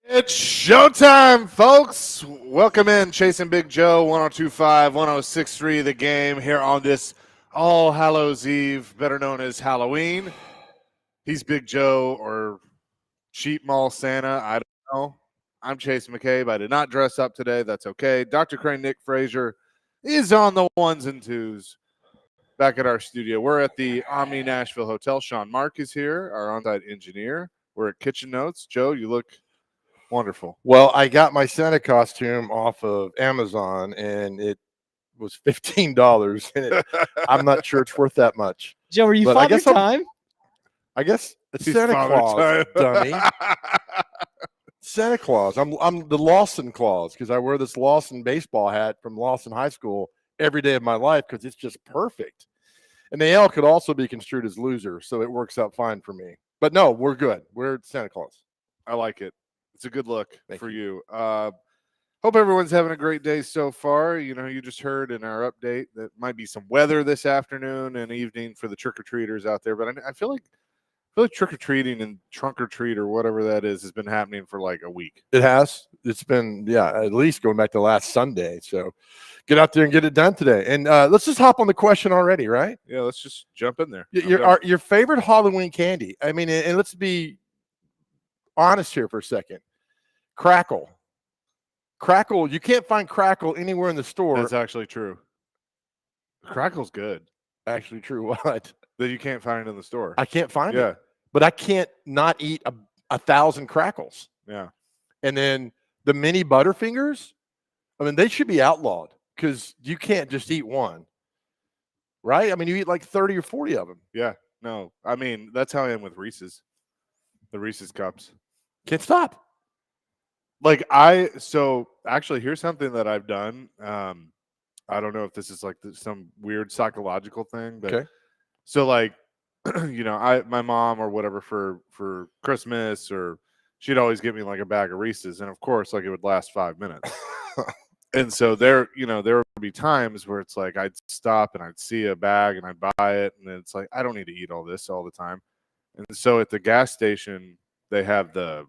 It's showtime, folks. Welcome in, Chasing Big Joe, 1025, 1063, the game here on this All Hallows Eve, better known as Halloween. He's Big Joe or Cheap Mall Santa. I don't know. I'm Chase McCabe. I did not dress up today. That's okay. Dr. Crane Nick Frazier is on the ones and twos back at our studio. We're at the Omni Nashville Hotel. Sean Mark is here, our on-site engineer. We're at Kitchen Notes. Joe, you look wonderful. Well, I got my Santa costume off of Amazon, and it was $15, and I'm not sure it's worth that much. Joe, are you But Father Time? I guess it's He's Santa Father Claus, Time. dummy. Santa Claus. I'm the Lawson Claus because I wear this Lawson baseball hat from Lawson High School every day of my life because it's just perfect. And the L could also be construed as loser, so it works out fine for me. But no, we're good. We're Santa Claus. I like it. It's a good look for you. Hope everyone's having a great day so far. You know, you just heard in our update that might be some weather this afternoon and evening for the trick-or-treaters out there. But I feel like trick-or-treating and trunk-or-treat or whatever that is has been happening for like a week. It has. It's been, at least going back to last Sunday. So get out there and get it done today. And let's just hop on the question already, right? Yeah, let's just jump in there. Your favorite Halloween candy. I mean, and let's be honest here for a second. Crackle. You can't find Crackle anywhere in the store. That's actually true. Crackle's good. Actually true. What? That you can't find it in the store. I can't find Yeah. it. But I can't not eat 1,000 Crackles. Yeah. And then the mini Butterfingers, I mean, they should be outlawed because you can't just eat one. Right? I mean, you eat like 30 or 40 of them. Yeah. No. I mean, that's how I am with Reese's. The Reese's cups. Can't stop. Like so actually here's something that I've done. I don't know if this is like some weird psychological thing, but Okay. So like, you know, my mom or whatever for Christmas, or she'd always give me like a bag of Reese's, and of course like it would last 5 minutes. And so there would be times where it's like I'd stop and I'd see a bag and I'd buy it, and then it's like I don't need to eat all this all the time. And so at the gas station they have the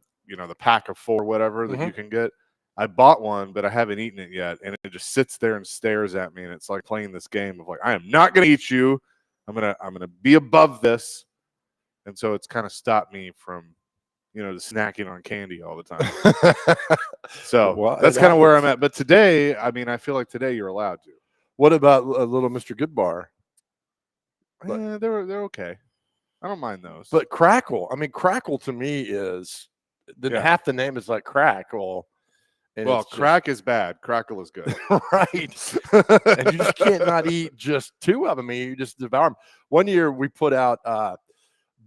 pack of 4 whatever that you can get. I bought one, but I haven't eaten it yet, and it just sits there and stares at me, and it's like playing this game of like, I am not going to eat you. I'm gonna be above this, and so it's kind of stopped me from, the snacking on candy all the time. So Well, that's kind of where I'm at. But today, I mean, I feel like today you're allowed to. What about a little Mr. Goodbar? Yeah, they're okay. I don't mind those. But Crackle, I mean, Crackle to me is half the name is like Crackle. Well, crack is bad. Crackle is good. Right. And you just can't not eat just 2 of them. I mean, you just devour them. One year we put out,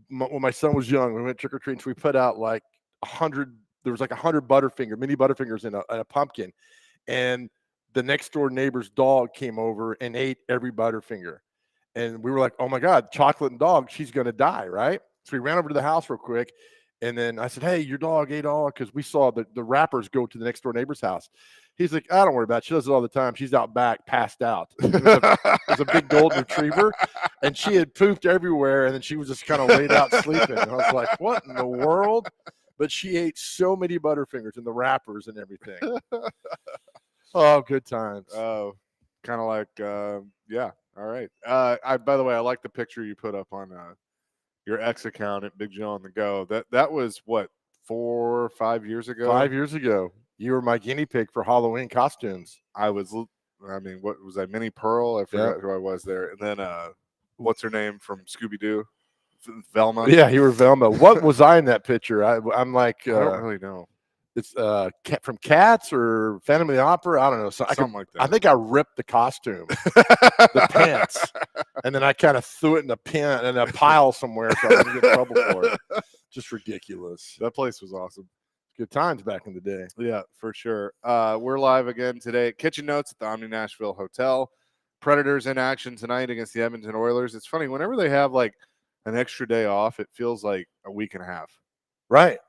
when my son was young, we went trick-or-treating, so we put out like 100, there was like 100 mini Butterfingers in a pumpkin. And the next door neighbor's dog came over and ate every Butterfinger. And we were like, oh my God, chocolate and dog, she's going to die, right? So we ran over to the house real quick. And then I said, hey, your dog ate all, because we saw the wrappers go to the next door neighbor's house. He's like, I don't worry about it. She does it all the time. She's out back, passed out. It was a big golden retriever, and she had pooped everywhere, and then she was just kind of laid out sleeping. And I was like, what in the world? But she ate so many Butterfingers and the wrappers and everything. Oh, good times. Oh, kind of like, yeah. All right. By the way, I like the picture you put up on your ex account at Big Joe on the Go. That was what, 4 or 5 years ago? 5 years ago. You were my guinea pig for Halloween costumes. What was I, Minnie Pearl? I forgot who I was there. And then what's her name from Scooby-Doo? Velma. Yeah, you were Velma. What was I in that picture? I'm like, I don't really know. It's from Cats or Phantom of the Opera. I don't know. Something like that. I think I ripped the costume, the pants, and then I kind of threw it in a pile somewhere so I wouldn't get in trouble for it. Just ridiculous. That place was awesome. Good times back in the day. Yeah, for sure. We're live again today at Kitchen Notes at the Omni Nashville Hotel. Predators in action tonight against the Edmonton Oilers. It's funny, whenever they have like an extra day off, it feels like a week and a half. Right.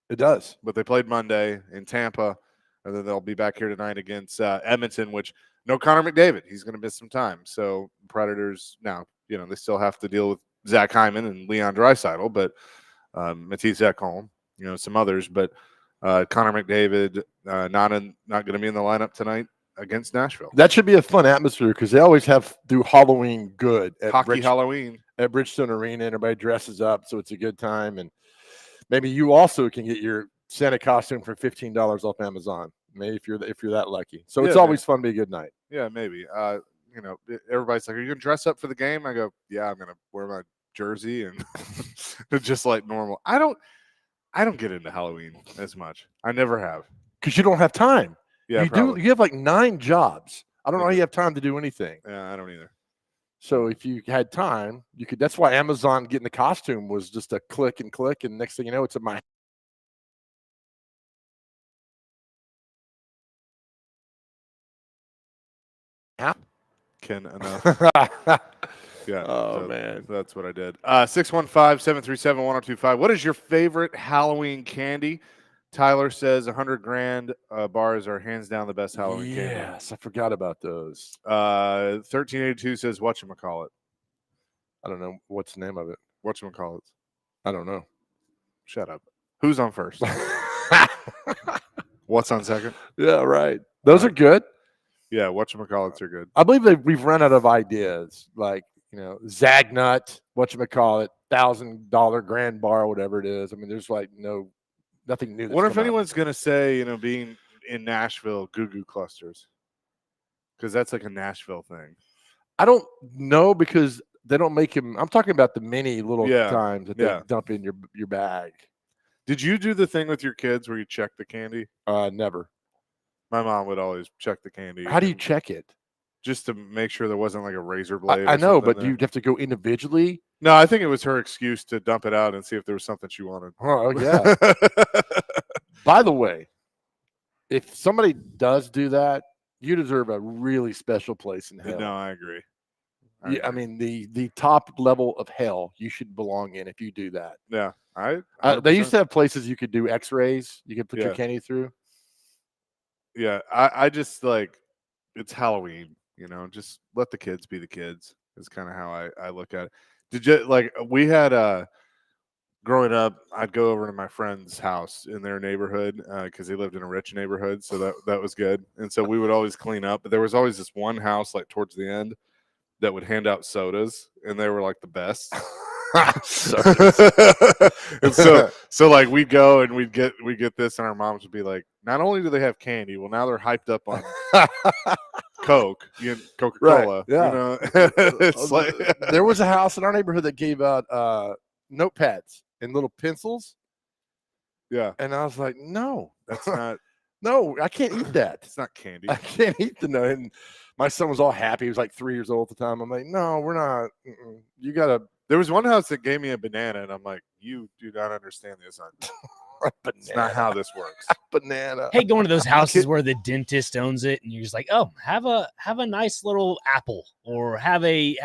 It does. But they played Monday in Tampa, and then they'll be back here tonight against Edmonton, which no Connor McDavid. He's going to miss some time. So Predators now, they still have to deal with Zach Hyman and Leon Draisaitl, but Matisse Ekholm, some others. But Connor McDavid not going to be in the lineup tonight against Nashville. That should be a fun atmosphere because they always do Halloween good at Hockey Halloween at Bridgestone Arena. And everybody dresses up, so it's a good time. And maybe you also can get your Santa costume for $15 off Amazon. Maybe if you're that lucky. So it's always fun to be a good night. Yeah, maybe. Everybody's like, "Are you gonna dress up for the game?" I go, "Yeah, I'm gonna wear my jersey and just like normal." I don't get into Halloween as much. I never have because you don't have time. Yeah, you have like 9 jobs. I don't know how you have time to do anything. Yeah, I don't either. So if you had time, you could. That's why Amazon getting the costume was just a click, and next thing you know, it's at my. Can enough. Yeah. Oh man, that's what I did. 615-737-1025. What is your favorite Halloween candy? Tyler says 100 grand bars are hands down the best Halloween candy. Yes, I forgot about those. 1382 says whatchamacallit. I don't know what's the name of it. Whatchamacallit. I don't know. Shut up. Who's on first? What's on second? Yeah, right. Those are good. Yeah, whatchamacallits are good. I believe that we've run out of ideas. Like, Zagnut, whatchamacallit, $1,000 grand bar, whatever it is. I mean, there's like nothing new. Wonder if anyone's going to say, being in Nashville, Goo Goo Clusters. Because that's like a Nashville thing. I don't know because they don't make him. I'm talking about the mini little times that they dump in your bag. Did you do the thing with your kids where you check the candy? Never. My mom would always check the candy. How do you check it? Just to make sure there wasn't like a razor blade. I know, but you have to go individually. No, I think it was her excuse to dump it out and see if there was something she wanted. Oh, yeah. By the way, if somebody does do that, you deserve a really special place in hell. No, I agree. I mean, the top level of hell you should belong in if you do that. Yeah. They used to have places you could do x-rays. You could put your candy through. Yeah. I just like, it's Halloween, just let the kids be the kids is kind of how I look at it. Did you we had, growing up, I'd go over to my friend's house in their neighborhood because he lived in a rich neighborhood. So that was good. And so we would always clean up, but there was always this one house like towards the end that would hand out sodas, and they were like the best. And so like we'd go and we'd get this, and our moms would be like, not only do they have candy, well, now they're hyped up on Coke, Coca-Cola. Right, yeah. It's like there was a house in our neighborhood that gave out notepads and little pencils. Yeah. And I was like, no, that's not. No, I can't eat that. It's not candy. I can't eat the note. And my son was all happy. He was like 3 years old at the time. I'm like, no, we're not. You got to. There was one house that gave me a banana, and I'm like, you do not understand this. It's not how this works. Banana. Hey, going to those houses where the dentist owns it, and you're just like, oh, have a nice little apple, or have a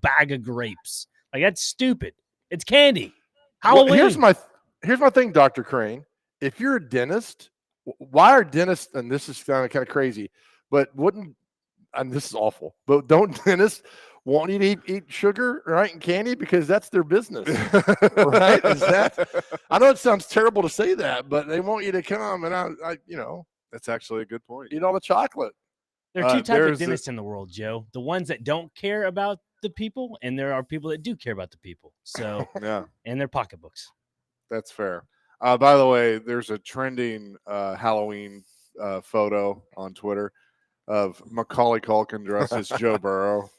bag of grapes. Like, that's stupid. It's candy. Halloween. Well, here's my thing, Dr. Crane. If you're a dentist, why are dentists? And this is kind of crazy, but and this is awful. But don't dentists want you to eat sugar, right, and candy because that's their business, right? I know it sounds terrible to say that, but they want you to come and I that's actually a good point. Eat all the chocolate. There are two types of dentists in the world, Joe. The ones that don't care about the people, and there are people that do care about the people. So yeah, and their pocketbooks. That's fair. By the way, there's a trending Halloween photo on Twitter of Macaulay Culkin dressed as Joe Burrow.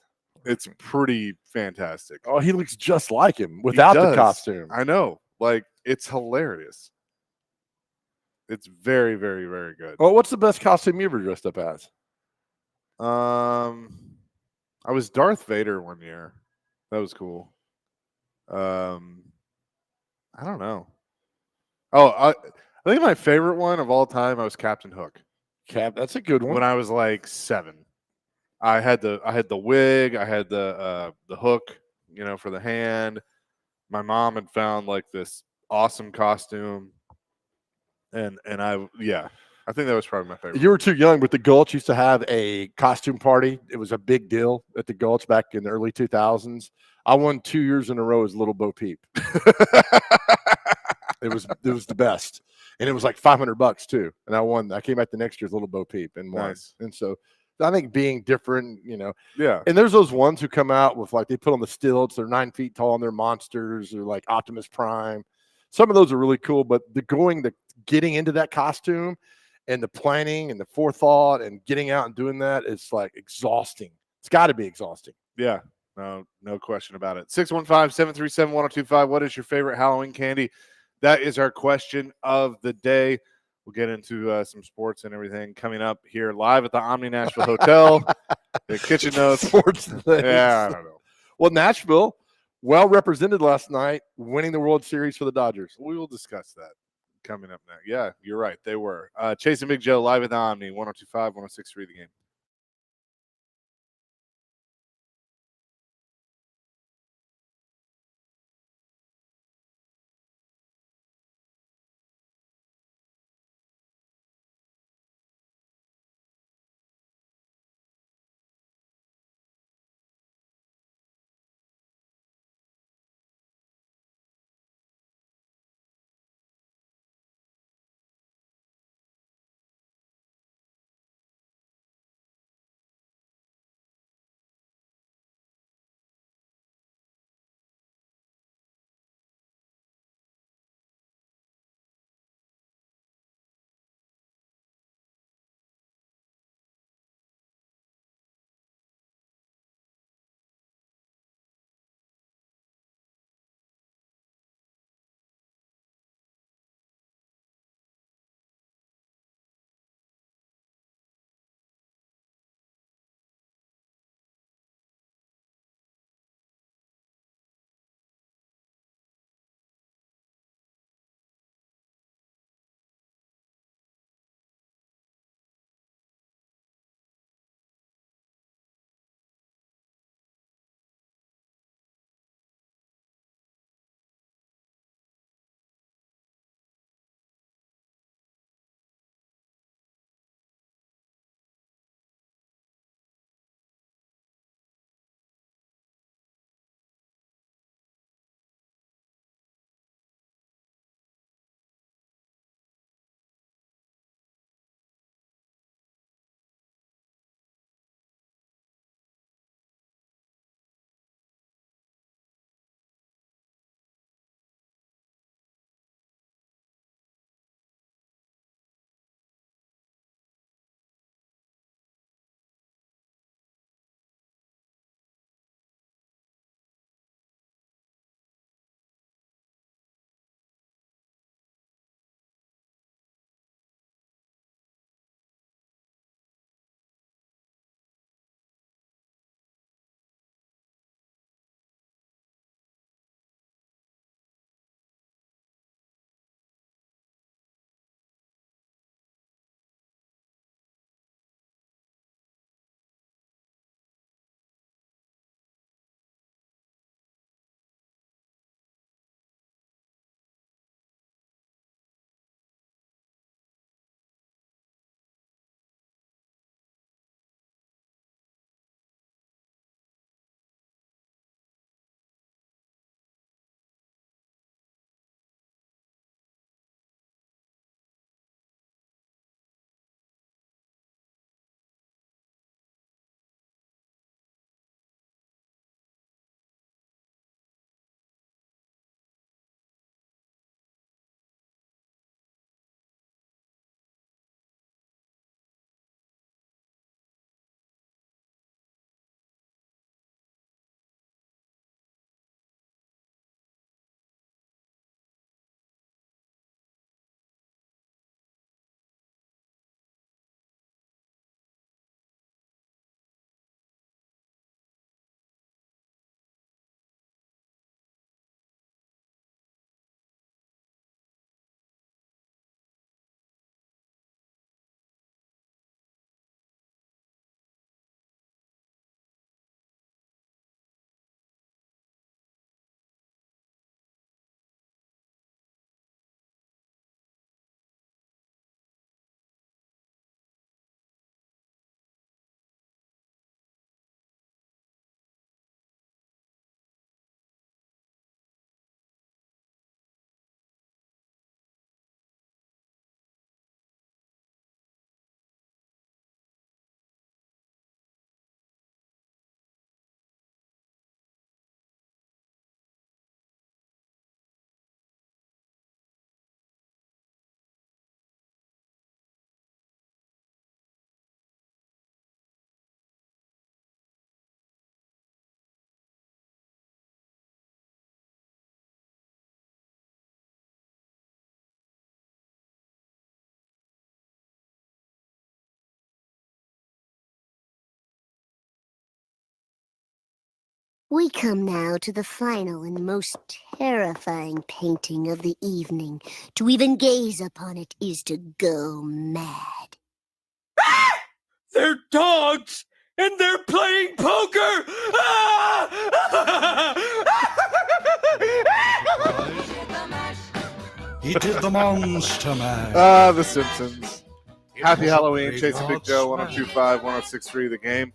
It's pretty fantastic. Oh, he looks just like him without the costume. I know. Like, it's hilarious. It's very, very, very good. Well, what's the best costume you ever dressed up as? I was Darth Vader one year. That was cool. I don't know. Oh, I think my favorite one of all time, I was Captain Hook. That's a good one. When I was like 7. I had the wig, I had the hook, for the hand. My mom had found like this awesome costume, and I think that was probably my favorite. You were too young, but the Gulch used to have a costume party. It was a big deal at the Gulch back in the early 2000s. I won 2 years in a row as Little Bo Peep. It It was the best, and it was like $500 too. And I won. I came back the next year as Little Bo Peep and won. Nice. And so I think being different, Yeah. and there's those ones who come out with like they put on the stilts, they're 9 feet tall and they're monsters, or like Optimus Prime. Some of those are really cool, but getting into that costume and the planning and the forethought and getting out and doing that is like exhausting. It's got to be exhausting. Yeah. No question about it. 615-737-1025. What is your favorite Halloween candy? That is our question of the day. We'll get into some sports and everything coming up here live at the Omni Nashville Hotel. The kitchen notes. Sports things. Yeah, I don't know. Well, Nashville, well represented last night, winning the World Series for the Dodgers. We will discuss that coming up next. Yeah, you're right. They were. Chase and Big Joe live at the Omni, 1025, 1063 The Game. We come now to the final and most terrifying painting of the evening. To even gaze upon it is to go mad. They're dogs, and they're playing poker. He did the monster mash. The Simpsons. Happy Halloween, Chasing Big Joe, 1025, 1063, The Game.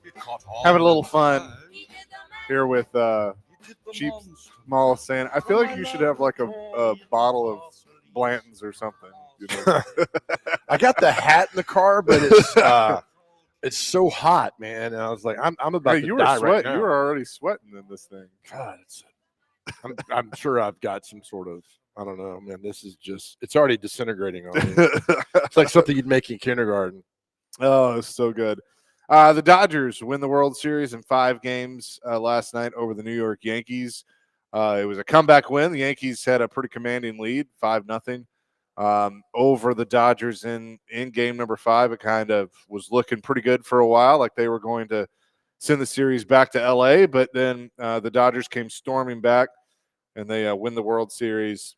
Having a little fun here with Cheap Mall saying, I feel like you should have like a bottle of Blanton's or something. You know? I got the hat in the car, but it's so hot, man. And I was like, I'm about Hey, to you were die right sweating. now. You were already sweating in this thing. God, I'm sure I've got some sort of, I don't know, man. This is just, it's already disintegrating on me. It's like something you'd make in kindergarten. Oh, it's so good. The Dodgers win the World Series in 5 games last night over the New York Yankees. It was a comeback win. The Yankees had a pretty commanding lead, 5-0, over the Dodgers in game number 5. It kind of was looking pretty good for a while, like they were going to send the series back to L.A., but then the Dodgers came storming back, and they win the World Series.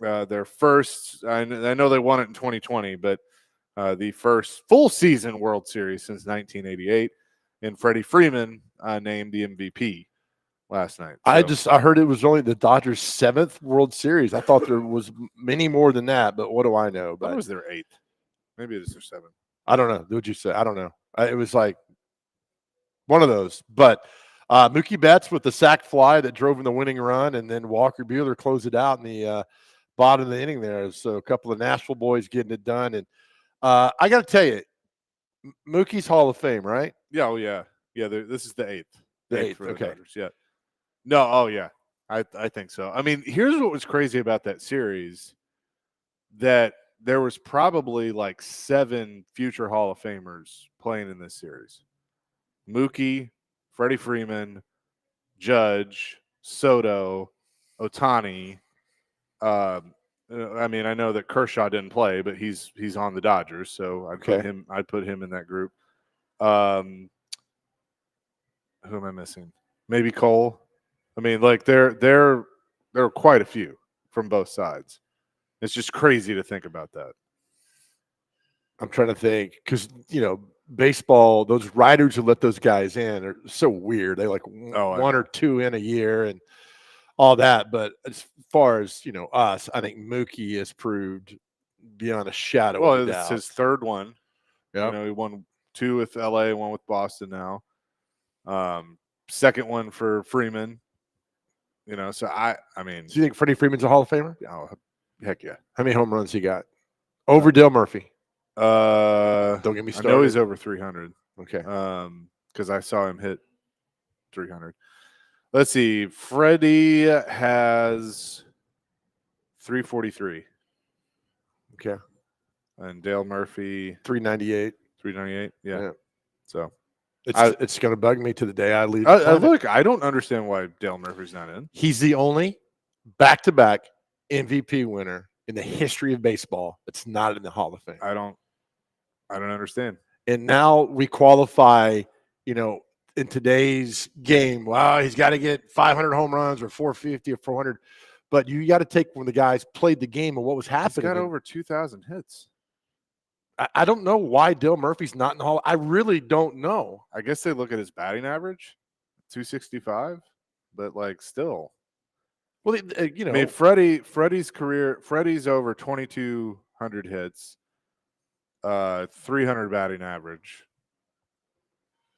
Their first, I know they won it in 2020, but the first full season World Series since 1988, and Freddie Freeman named the MVP last night. So, I heard it was only the Dodgers' 7th World Series. I thought there was many more than that, but what do I know? that But was their 8th. Maybe it is their 7th. I don't know. What'd you say? I don't know. It was like one of those. But Mookie Betts with the sac fly that drove in the winning run, and then Walker Buehler closed it out in the bottom of the inning there. So a couple of Nashville boys getting it done. And I got to tell you, Mookie's Hall of Fame, right? Yeah, oh yeah, yeah. This is the 8th. The 8th eighth, for the okay. Dodgers, yeah. No, oh yeah, I think so. I mean, here's what was crazy about that series: that there was probably like 7 future Hall of Famers playing in this series. Mookie, Freddie Freeman, Judge, Soto, Ohtani. I mean, I know that Kershaw didn't play, but he's on the Dodgers, so I'd put him in that group. Who am I missing? Maybe Cole. I mean, like there are quite a few from both sides. It's just crazy to think about that. I'm trying to think because, baseball, those writers who let those guys in are so weird. They like one or two in a year and all that. But as far as, us, I think Mookie has proved beyond a shadow of a Well, it's doubt. his 3rd one. Yeah. He won 2 with LA, 1 with Boston now. 2nd one for Freeman. So I mean, Do you think Freddie Freeman's a Hall of Famer? oh, heck yeah. How many home runs he got? Over Dale Murphy. Don't Don't get me I started. know he's over 300. Okay. Because I saw him hit 300. Let's see. Freddie has 343, Okay. and Dale Murphy 398. 398. Yeah. So It's going to bug me to the day I leave. the I planet. look, I don't understand why Dale Murphy's not in. He's the only back-to-back MVP winner in the history of baseball that's not in the Hall of Fame. I don't understand. And now we qualify, in today's game. Wow, he's got to get 500 home runs or 450 or 400. But you got to take when the guys played the game and what was He's happening. got over 2,000 hits. I don't know why Dale Murphy's not in the Hall. I really don't know. I guess they look at his batting average, 265, but like still. Well, I mean, Freddie's over 2,200 hits, 300 batting average,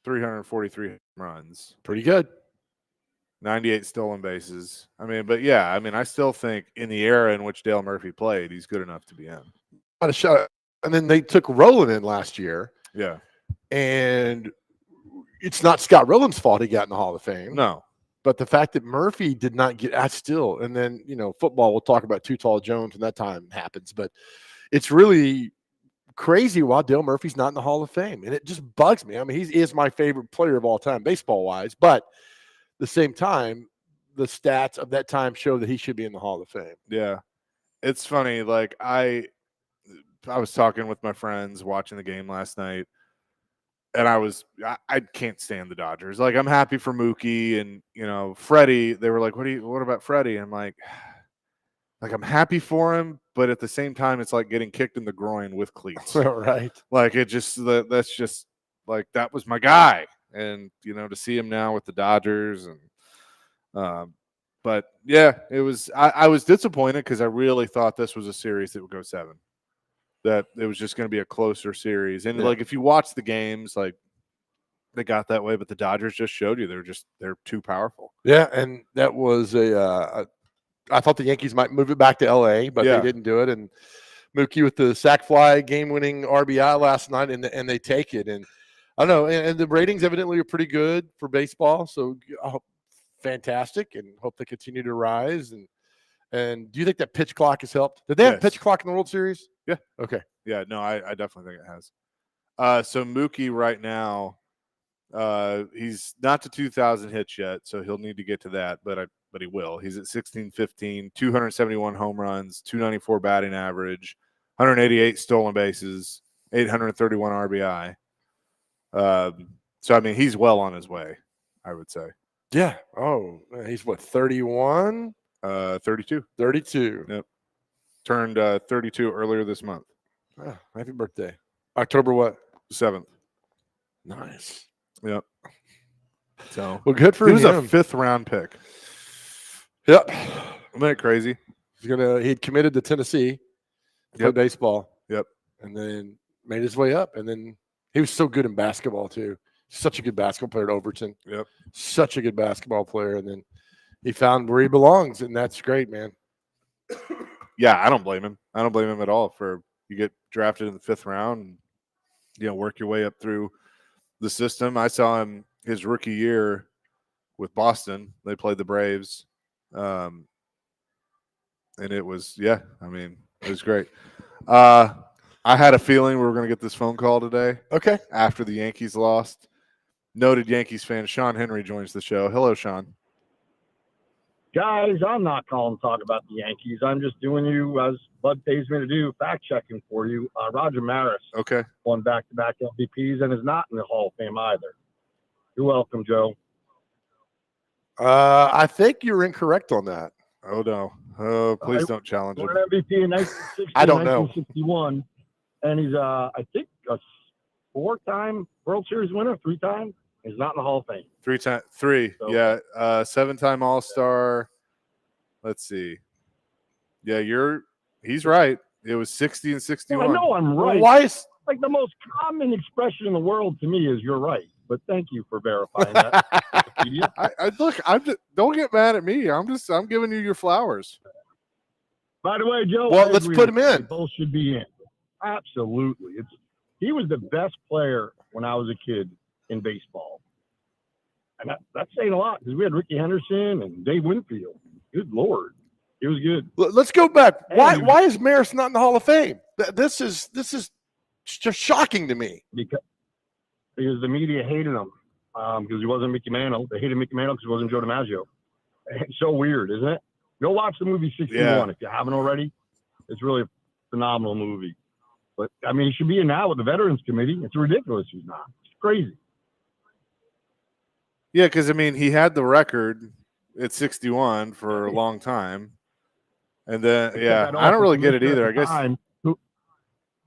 343 runs, pretty good. 98 stolen bases. I mean, but yeah, I mean, I still think in the era in which Dale Murphy played, he's good enough to be in. Not a shot. And then they took Rowland in last year, Yeah. and it's not Scott Rowland's fault he got in the Hall of Fame. No. But the fact that Murphy did not get still, and then, football, we'll talk about Too Tall Jones when that time happens. But it's really crazy why Dale Murphy's not in the Hall of Fame. And it just bugs me. I mean, he is my favorite player of all time, baseball-wise. But at the same time, the stats of that time show that he should be in the Hall of Fame. Yeah. It's funny. Like, I was talking with my friends watching the game last night, I can't stand the Dodgers. Like, I'm happy for Mookie and, Freddie. They were like, what about Freddie? I'm like, I'm happy for him, but at the same time, it's like getting kicked in the groin with cleats. Right. Like, that's just like, that was my guy. And, to see him now with the Dodgers but yeah, it was, I was disappointed because I really thought this was a series that would go 7. That it was just going to be a closer series. And like, if you watch the games, like, they got that way, but the Dodgers just showed you they're too powerful. Yeah, and that was I thought the Yankees might move it back to LA, but they didn't do it. And Mookie with the sac fly game-winning RBI last night, and they take it. And I don't know, and the ratings evidently are pretty good for baseball, so fantastic, and hope they continue to rise. And do you think that pitch clock has helped? Did they have a pitch clock in the World Series? Yeah. Okay. Yeah, no, I definitely think it has. So Mookie right now, he's not to 2,000 hits yet, so he'll need to get to that, but he will. He's at 16-15, 271 home runs, 294 batting average, 188 stolen bases, 831 RBI. So I mean, he's well on his way, I would say. Yeah. Oh, he's what, 31? 32. 32. Yep. Turned 32 earlier this month. Oh, happy birthday. October what? 7th. Nice. Yep. So well, good for him. He was him. a 5th round pick. Yep. Isn't that crazy? He had committed to Tennessee to play baseball. Yep. And then made his way up. And then he was so good in basketball too. Such a good basketball player at Overton. Yep. Such a good basketball player. And then he found where he belongs, and that's great, man. Yeah, I don't blame him. I don't blame him at all for you get drafted in the 5th round and work your way up through the system. I saw him his rookie year with Boston. They played the Braves. And it was it was great. I had a feeling we were going to get this phone call today. Okay. After the Yankees lost. Noted Yankees fan Sean Henry joins the show. Hello, Sean. Guys, I'm not calling to talk about the Yankees. I'm just doing you, as Bud pays me to do, fact-checking for you. Roger Maris won back-to-back MVPs and is not in the Hall of Fame either. You're welcome, Joe. I think you're incorrect on that. Oh, no. Oh, please don't challenge him. Won an MVP in 1960, I don't know. 1961, and he's, I think, a 4-time World Series winner, 3-time. He's not in the Hall of Fame. 3. So, yeah. 7-time All-Star. Let's see. Yeah, he's right. It was 60 and 61. Well, I know I'm right. Well, why is like the most common expression in the world to me is "you're right." But thank you for verifying that. Don't get mad at me. I'm giving you your flowers. By the way, Joe. Well, let's put him in. They both should be in. Absolutely. He was the best player when I was a kid in baseball. And that's saying a lot because we had Ricky Henderson and Dave Winfield. Good Lord. It was good. Let's go back. Why is Maris not in the Hall of Fame? This is just shocking to me. Because the media hated him because he wasn't Mickey Mantle. They hated Mickey Mantle because he wasn't Joe DiMaggio. It's so weird, isn't it? Go watch the movie 61 if you haven't already. It's really a phenomenal movie. But, I mean, he should be in now with the Veterans Committee. It's ridiculous he's not. It's crazy. Yeah, because, I mean, he had the record at 61 for a long time. And then, I don't really get it either. I guess.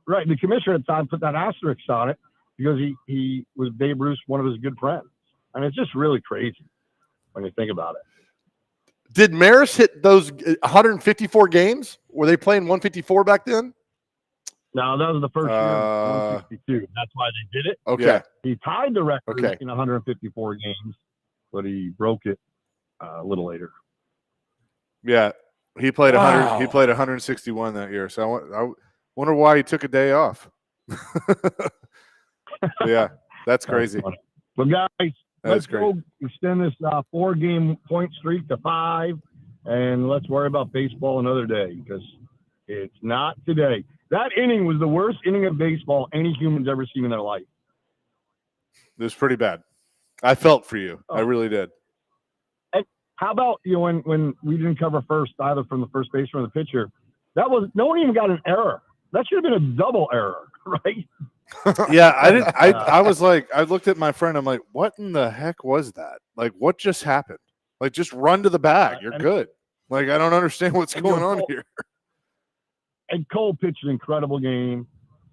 Right. The commissioner at the time put that asterisk on it because he was Babe Ruth, one of his good friends. And it's just really crazy when you think about it. Did Maris hit those 154 games? Were they playing 154 back then? No, that was the first year, 162. That's why they did it. Okay. Yeah. He tied the record in 154 games, but he broke it a little later. Yeah, he played 100. He played 161 that year. So I wonder why he took a day off. Yeah, that's crazy. Well, guys, let's go extend this 4-game point streak to 5, and let's worry about baseball another day because it's not today. That inning was the worst inning of baseball any human's ever seen in their life. It was pretty bad. I felt for you. I really did. And how about when we didn't cover first either from the first baseman or the pitcher? That was no one even got an error. That should have been a double error, right? Yeah, I didn't. I was like, I looked at my friend. I'm like, what in the heck was that? Like, what just happened? Like, just run to the bag. You're And- good. Like, I don't understand what's and, you know, going on Cole- here. And Cole pitched an incredible game,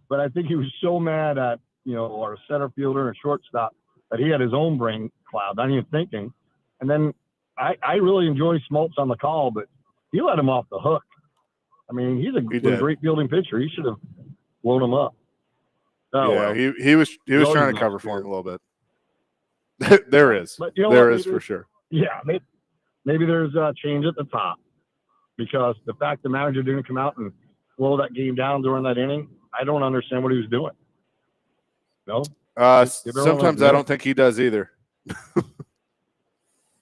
but I think he was so mad at, our center fielder and shortstop that he had his own brain cloud, not even thinking. And then I really enjoy Smoltz on the call, but he let him off the hook. I mean, he's He a did. great fielding pitcher. He should have blown him up. Oh, Yeah, well. he was always trying to nice cover to for him hear. a little bit. There is. But you know There what, is for sure. Yeah, maybe there's a change at the top, because the fact the manager didn't come out and slow that game down during that inning, I don't understand what he was doing. No, Give everyone Sometimes a I minute. don't think he does either.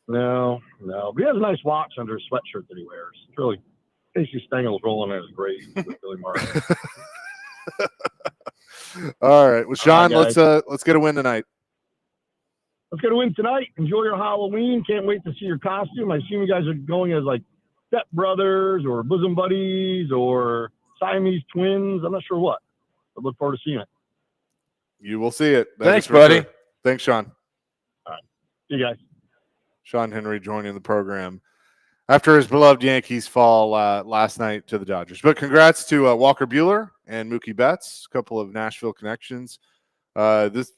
no. But he has a nice watch under his sweatshirt that he wears. It's really Casey Stengel's rolling in his grave with Billy Martin. All right, well, Sean, guys. let's get a win tonight. Let's get a win tonight. Enjoy your Halloween. Can't wait to see your costume. I assume you guys are going as like step brothers or bosom buddies or Siamese twins. I'm not sure what. I look forward to seeing it. You will see it. That Thanks, is for buddy. sure. Thanks, Sean. See you guys. Sean Henry joining the program after his beloved Yankees fall last night to the Dodgers. But congrats to Walker Bueller and Mookie Betts, a couple of Nashville connections. This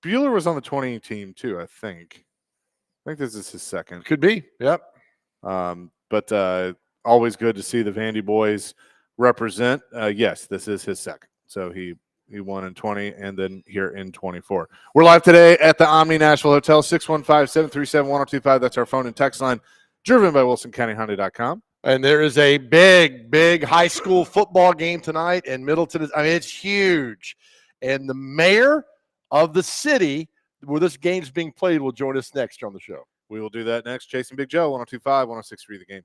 Bueller was on the 20 team too, I think. I think this is his second. Could be. Yep. But always good to see the Vandy boys represent. Yes, this is his second. So he won in 20 and then here in 24. We're live today at the Omni Nashville Hotel, 615-737-1025. That's our phone and text line, driven by WilsonCountyHonda.com. And there is a big high school football game tonight in Middleton. I mean, it's huge. And the mayor of the city where this game's being played will join us next on the show. We will do that next. Chasing Big Joe, 102.5, 106.3 The Game.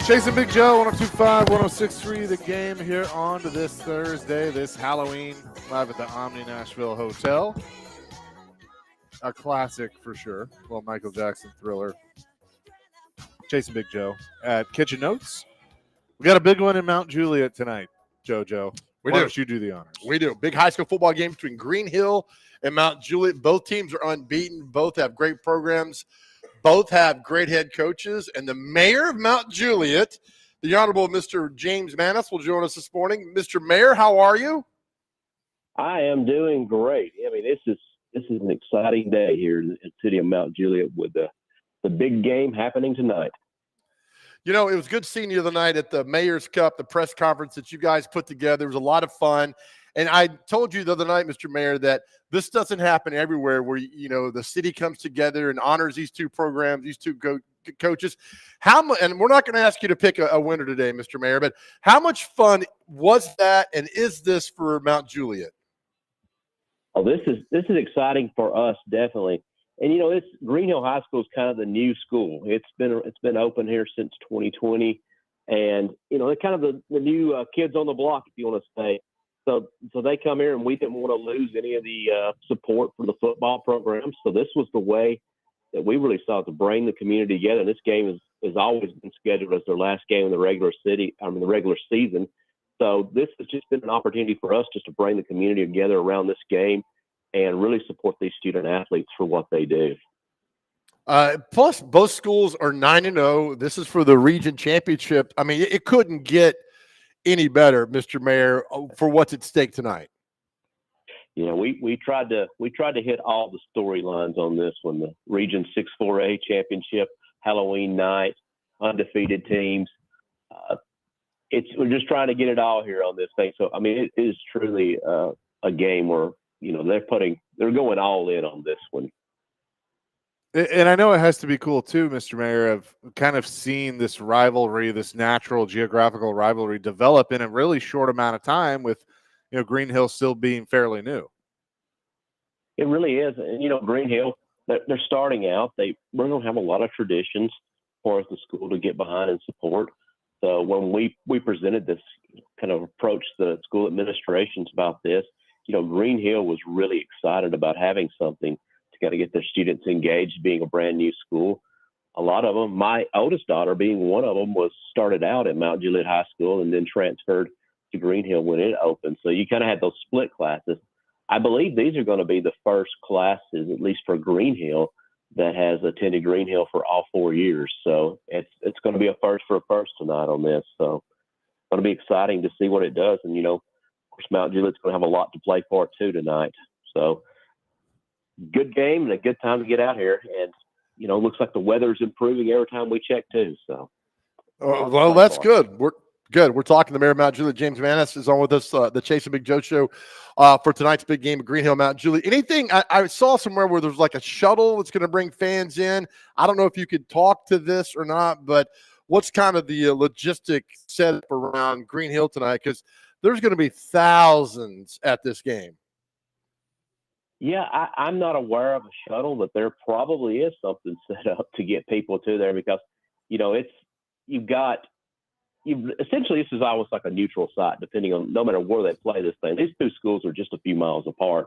Chasing Big Joe, 102.5, 106.3, the game here on to this Thursday, this Halloween, live at the Omni Nashville Hotel. A classic for sure. Well, Michael Jackson Thriller. Chasing Big Joe at Kitchen Notes. We got a big one in Mount Juliet tonight, JoJo. We Why do. don't you do the honors? We do. Big high school football game between Green Hill and Mount Juliet. Both teams are unbeaten. Both have great programs. Both have great head coaches. And the mayor of Mount Juliet, the Honorable Mr. James Manis, will join us this morning. Mr. Mayor, how are you? I am doing great. I mean, this is an exciting day here in the city of Mount Juliet with the big game happening tonight. You know, it was good seeing you the other night at the Mayor's Cup, the press conference that you guys put together. It was a lot of fun. And I told you the other night, Mr. Mayor, that this doesn't happen everywhere where, you know, the city comes together and honors these two programs, these two coaches. How much, and we're not going to ask you to pick a winner today, Mr. Mayor, but how much fun was that and is this for Mount Juliet? Oh, this is exciting for us, definitely. And you know, it's Green Hill High School is kind of the new school. It's been open here since 2020, and you know, they're kind of the new kids on the block, if you want to say. So they come here, and we didn't want to lose any of the support for the football program. So this was the way that we really saw to bring the community together. And this game has always been scheduled as their last game in the regular season. So this has just been an opportunity for us just to bring the community together around this game and really support these student athletes for what they do. Plus, both schools are 9-0. This is for the region championship. I mean, it couldn't get any better, Mr. Mayor, for what's at stake tonight. You know, we tried to hit all the storylines on this one. The Region 6-4A championship, Halloween night, undefeated teams. We're just trying to get it all here on this thing. So I mean, it is truly a game where, you know, they're going all in on this one. And I know it has to be cool too, Mr. Mayor, of kind of seeing this rivalry, this natural geographical rivalry develop in a really short amount of time with, you know, Green Hill still being fairly new. It really is. And, you know, Green Hill, they're starting out. We're going to have a lot of traditions for us, the school, to get behind and support. So when we presented this kind of approach to the school administrations about this, you know, Green Hill was really excited about having something to kind of get their students engaged, being a brand new school. A lot of them, my oldest daughter being one of them, started out at Mount Juliet High School and then transferred to Green Hill when it opened. So you kind of had those split classes. I believe these are going to be the first classes, at least for Green Hill, that has attended Green Hill for all 4 years. So it's going to be a first for a first tonight on this. So it's going to be exciting to see what it does. And, you know, of course, Mount Juliet's going to have a lot to play for too tonight. So good game and a good time to get out here. And, you know, looks like the weather's improving every time we check too. So, well, that's good. We're good. We're talking to Mayor of Mount Juliet. James Manis is on with us, the Chasing Big Joe show for tonight's big game at Green Hill, Mount Juliet. Anything I saw somewhere where there's like a shuttle that's going to bring fans in. I don't know if you could talk to this or not, but what's kind of the logistic setup around Green Hill tonight? Because there's going to be thousands at this game. Yeah, I'm not aware of a shuttle, but there probably is something set up to get people to there because, you know, essentially this is almost like a neutral site, depending on no matter where they play this thing. These two schools are just a few miles apart.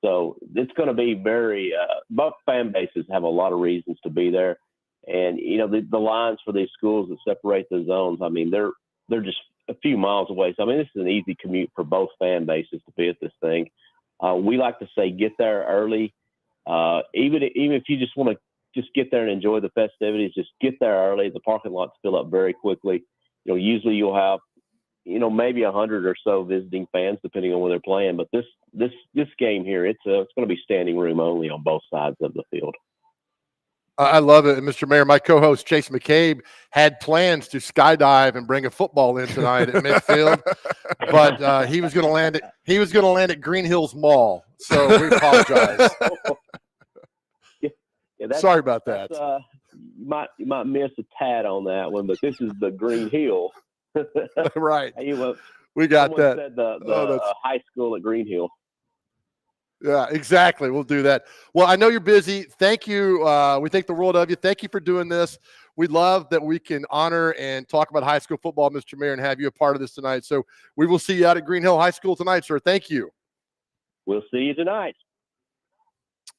So it's going to be very, both fan bases have a lot of reasons to be there. And, you know, the lines for these schools that separate the zones, I mean, they're just a few miles away. So, I mean, this is an easy commute for both fan bases to be at this thing. We like to say get there early. Even if you just want to just get there and enjoy the festivities, just get there early. The parking lots fill up very quickly. You know, usually you'll have, you know, maybe 100 or so visiting fans, depending on where they're playing. But this game here, it's going to be standing room only on both sides of the field. I love it. And Mr. Mayor, my co-host Chase McCabe had plans to skydive and bring a football in tonight at midfield, but he was going to land at at Green Hills Mall. So we apologize. Yeah, sorry about that. You might miss a tad on that one, but this is the Green Hill. Right. We got that. Said the high school at Green Hill. Yeah, exactly. We'll do that. Well, I know you're busy. Thank you. We think the world of you. Thank you for doing this. We love that we can honor and talk about high school football, Mr. Mayor, and have you a part of this tonight. So we will see you out at Green Hill High School tonight, sir. Thank you. We'll see you tonight.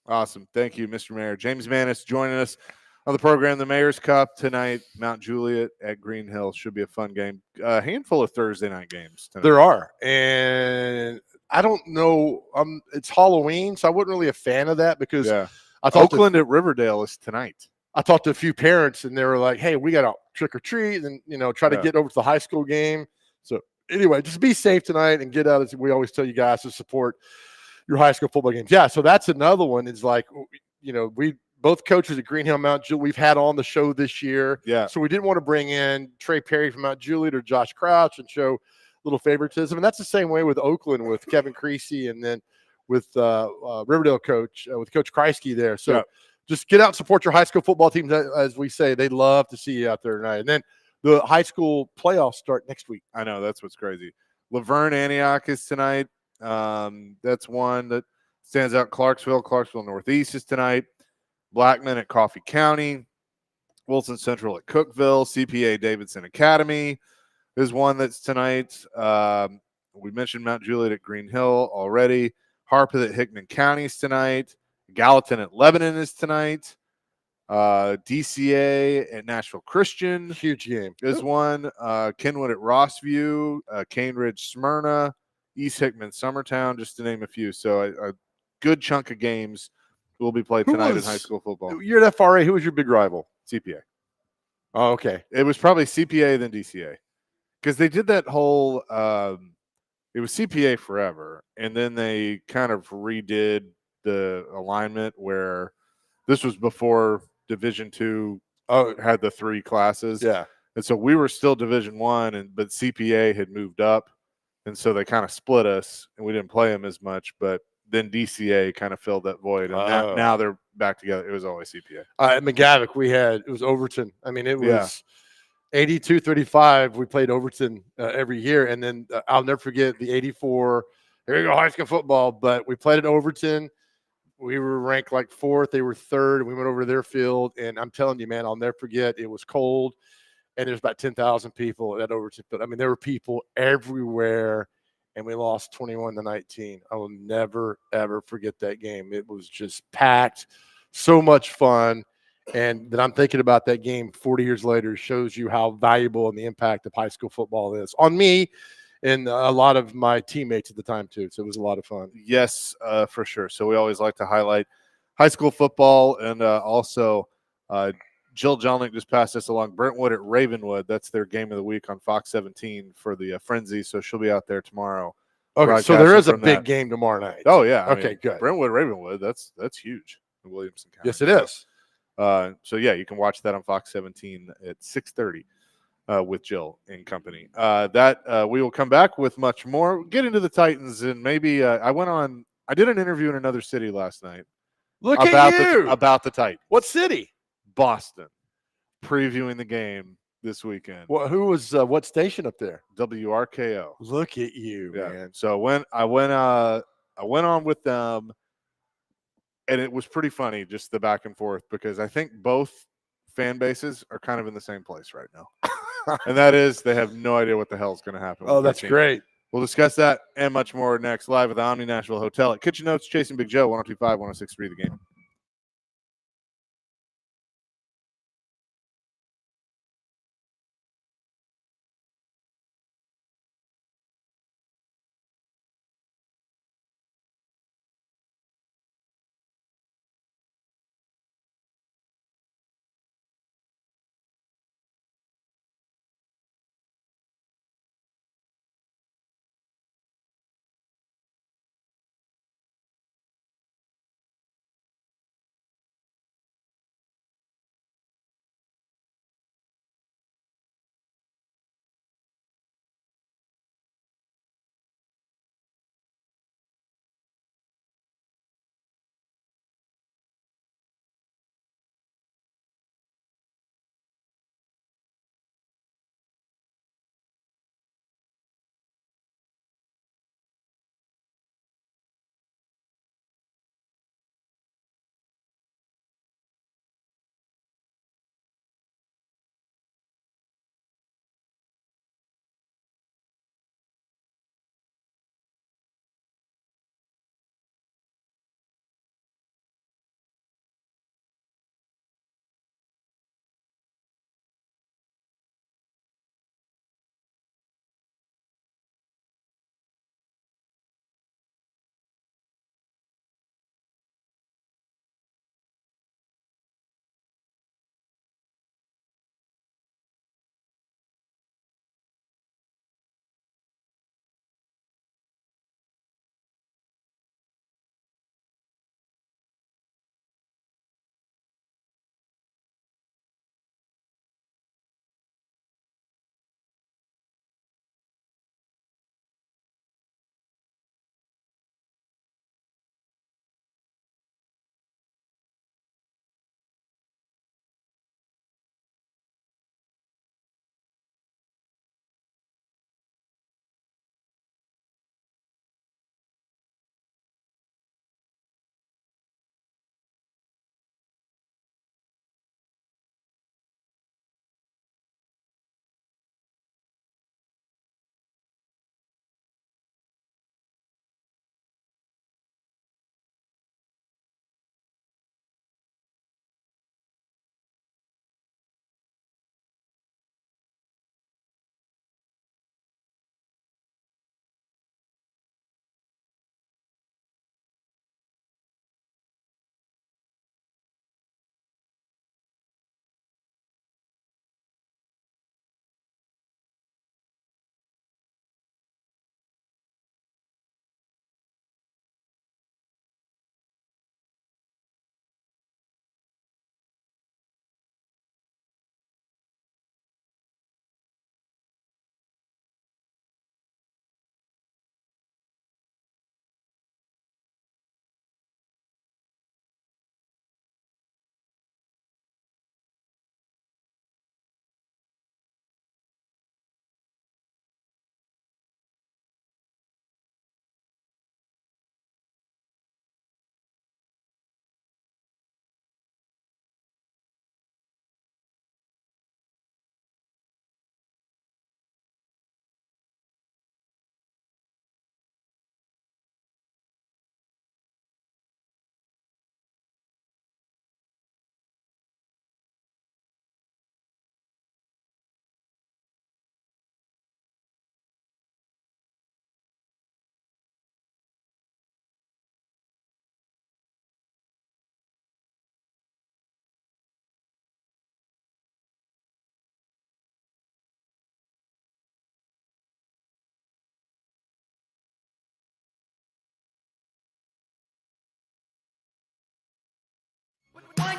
Awesome. Thank you, Mr. Mayor. James Manis joining us on the program, the Mayor's Cup tonight, Mount Juliet at Green Hill. Should be a fun game. A handful of Thursday night games tonight. There are. And I don't know. It's Halloween, so I wasn't really a fan of that because Yeah. I thought Oakland at Riverdale is tonight. I talked to a few parents and they were like, hey, we got to trick or treat and, try to Yeah. get over to the high school game. So anyway, just be safe tonight and get out. As we always tell you guys to support your high school football games. Yeah. So that's another one. It's like, we both coaches at Green Hill Mount Juliet we've had on the show this year. Yeah. So we didn't want to bring in Trey Perry from Mount Juliet or Josh Crouch and show little favoritism. And that's the same way with Oakland with Kevin Creasy and then with Riverdale coach, with Coach Kreisky there. So just get out and support your high school football teams. As we say, they'd love to see you out there tonight. And then the high school playoffs start next week. I know. That's what's crazy. Laverne Antioch is tonight. That's one that stands out. Clarksville Northeast is tonight. Blackman at Coffee County. Wilson Central at Cookville. CPA Davidson Academy is one that's tonight. We mentioned Mount Juliet at Green Hill already. Harpeth at Hickman County is tonight. Gallatin at Lebanon is tonight. DCA at Nashville Christian. Huge game. Is one. Kenwood at Rossview. Cane Ridge Smyrna. East Hickman Summertown, just to name a few. So a good chunk of games will be played tonight in high school football. You're at FRA. Who was your big rival? CPA. Oh, okay. It was probably CPA then DCA. Because they did that whole it was CPA forever, and then they kind of redid the alignment where this was before Division II had the 3 classes. Yeah. And so we were still Division I, but CPA had moved up, and so they kind of split us, and we didn't play them as much. But then DCA kind of filled that void, and now they're back together. It was always CPA. At McGavock, it was Overton. I mean, it was 82-35. We played Overton every year, and then I'll never forget the 84. Here you go, high school football. But we played at Overton. We were ranked like 4th. They were 3rd. And we went over to their field, and I'm telling you, man, I'll never forget. It was cold, and there's about 10,000 people at Overton field. I mean, there were people everywhere, and we lost 21-19. I will never ever forget that game. It was just packed, so much fun. And that I'm thinking about that game 40 years later shows you how valuable and the impact of high school football is on me and a lot of my teammates at the time too. So it was a lot of fun. Yes, for sure. So we always like to highlight high school football, and also Jill Jelnick just passed us along. Brentwood at Ravenwood. That's their game of the week on Fox 17 for the Frenzy. So she'll be out there tomorrow. Okay, so there is a big game tomorrow night. Oh yeah. Okay, good. Brentwood Ravenwood. That's huge in Williamson County. Yes, it is. So yeah, you can watch that on Fox 17 at 6:30 with Jill and company. We will come back with much more. Get into the Titans, and maybe I did an interview in another city last night. Look at you about the Titans. What city? Boston. Previewing the game this weekend. Well, who was what station up there? WRKO. Look at you, man. So when I went on with them. And it was pretty funny, just the back and forth, because I think both fan bases are kind of in the same place right now. And that is, they have no idea what the hell is going to happen. Oh, that's great. We'll discuss that and much more next, live at the Omni Nashville Hotel at Kitchen Notes, Chasing Big Joe, 102.5, 106.3 The Game.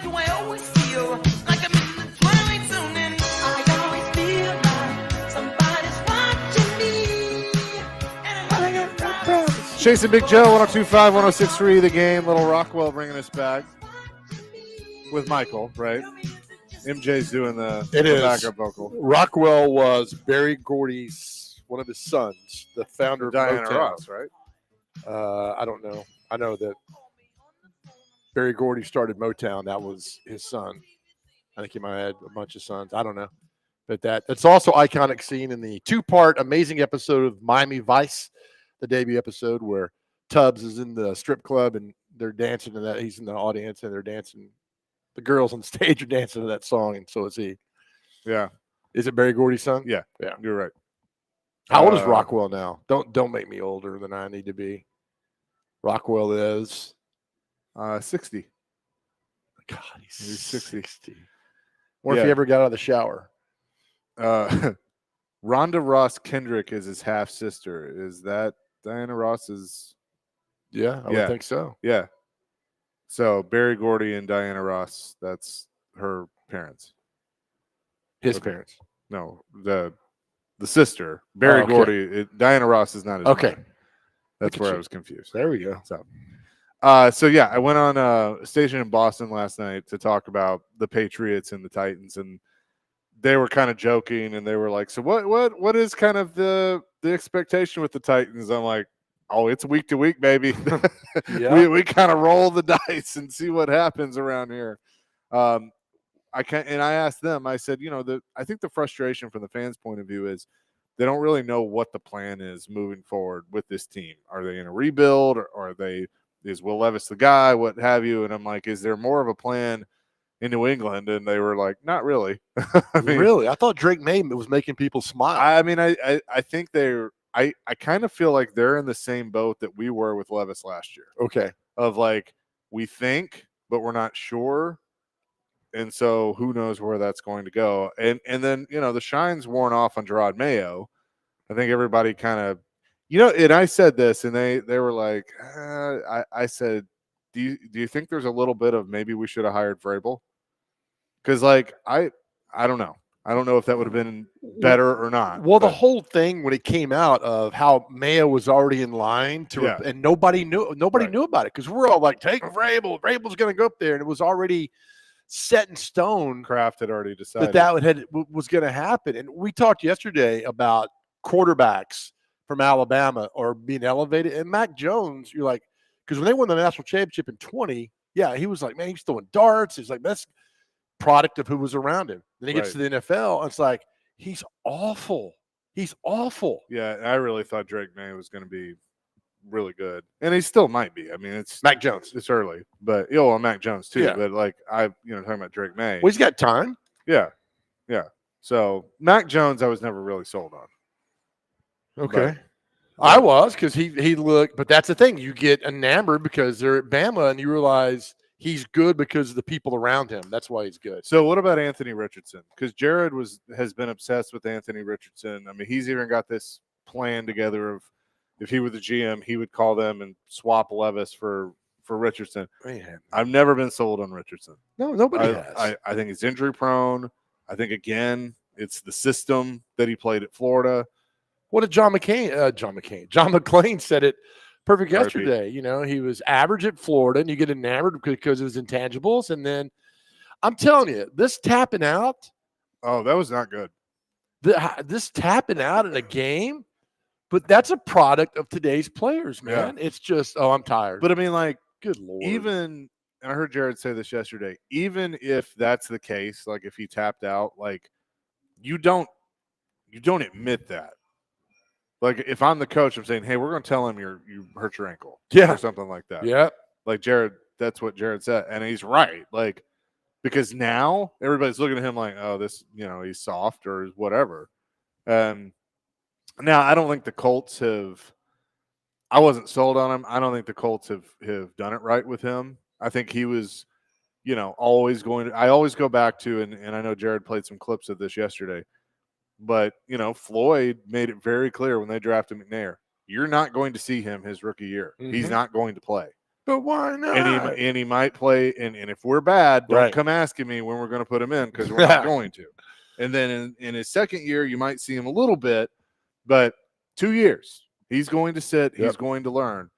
do I always feel like I'm in the twilight zone, and I always feel like somebody's watching me. And I got no problems. Chasing Big Joe, 102.5, 106.3, The Game. Little Rockwell bringing us back with Michael, right? MJ's doing the backup vocal. Rockwell was Barry Gordy's one of his sons, the founder of Diana Motown. Ross, right? I don't know. I know that Barry Gordy started Motown. That was his son. I think he might have had a bunch of sons. I don't know. But that's also iconic scene in the 2-part amazing episode of Miami Vice, the debut episode where Tubbs is in the strip club and they're dancing to that. He's in the audience and they're dancing. The girls on stage are dancing to that song, and so is he. Yeah. Is it Barry Gordy's son? Yeah. Yeah. You're right. How old is Rockwell now? Don't make me older than I need to be. Rockwell is 60. God, He's 60. Wonder if he ever got out of the shower. Rhonda Ross Kendrick is his half sister. Is that Diana Ross's? Yeah, I would think so. Yeah. So Barry Gordy and Diana Ross, that's her parents. His parents. No, the sister. Barry okay. Gordy. Diana Ross is not his Okay. mother. That's where I was confused. There we go. So yeah, I went on a station in Boston last night to talk about the Patriots and the Titans, and they were kind of joking, and they were like, "So what is kind of the expectation with the Titans?" I'm like, "Oh, it's week to week, baby. Yeah. we kind of roll the dice and see what happens around here." I asked them. I said, I think the frustration from the fans' point of view is they don't really know what the plan is moving forward with this team. Are they in a rebuild, or are they? Is Will Levis the guy? What have you? And I'm like, is there more of a plan in New England? And they were like, not really. I mean, really? I thought Drake May was making people smile. I mean, I think they're. I kind of feel like they're in the same boat that we were with Levis last year. Okay. Of like, we think, but we're not sure. And so who knows where that's going to go. And then, the shine's worn off on Gerard Mayo. I think everybody kind of, and I said this, and they were like, I said, do you think there's a little bit of maybe we should have hired Vrabel? Because I don't know. I don't know if that would have been better or not. Well, the whole thing when it came out of how Mayo was already in line and nobody knew about it, because we're all like, take Vrabel. Vrabel's going to go up there, and it was already set in stone. Kraft had already decided that was going to happen. And we talked yesterday about quarterbacks from Alabama or being elevated. And Mac Jones, you're like, because when they won the national championship in 20, he was like, man, he's throwing darts. He's like, that's product of who was around him. Then he gets to the NFL, and it's like, he's awful. He's awful. Yeah, I really thought Drake May was going to be really good, and he still might be. I mean, it's Mac Jones. It's early, but Mac Jones too. Yeah. But talking about Drake May. Well, he's got time. Yeah. So Mac Jones, I was never really sold on. Okay. I was, because he looked, but that's the thing. You get enamored because they're at Bama, and you realize he's good because of the people around him. That's why he's good. So what about Anthony Richardson? Because Jared has been obsessed with Anthony Richardson. I mean, he's even got this plan together of if he were the GM, he would call them and swap Levis for Richardson. Man. I've never been sold on Richardson. No, nobody has. I think he's injury prone. I think, again, it's the system that he played at Florida. What did John McClain said it perfect yesterday. He was average at Florida, and you get enamored because of his intangibles. And then I'm telling you, this tapping out. Oh, that was not good. This tapping out in a game, but that's a product of today's players, man. Yeah. It's just, I'm tired. But I mean, good Lord. Even, and I heard Jared say this yesterday, even if that's the case, if he tapped out, you don't admit that. If I'm the coach, I'm saying, hey, we're going to tell him you hurt your ankle. Yeah. Or something like that. Yeah. Jared, that's what Jared said. And he's right. Because now everybody's looking at him like, oh, this, he's soft or whatever. Now, I don't think the Colts I wasn't sold on him. I don't think the Colts have done it right with him. I think he was, always I always go back to, and I know Jared played some clips of this yesterday, but, Floyd made it very clear when they drafted McNair, you're not going to see him his rookie year. Mm-hmm. He's not going to play But why and not? he might play. And if we're bad, don't Right. come asking me when we're going to put him in, because we're not going to. And then in his second year, you might see him a little bit, but 2 years he's going to sit. He's going to learn.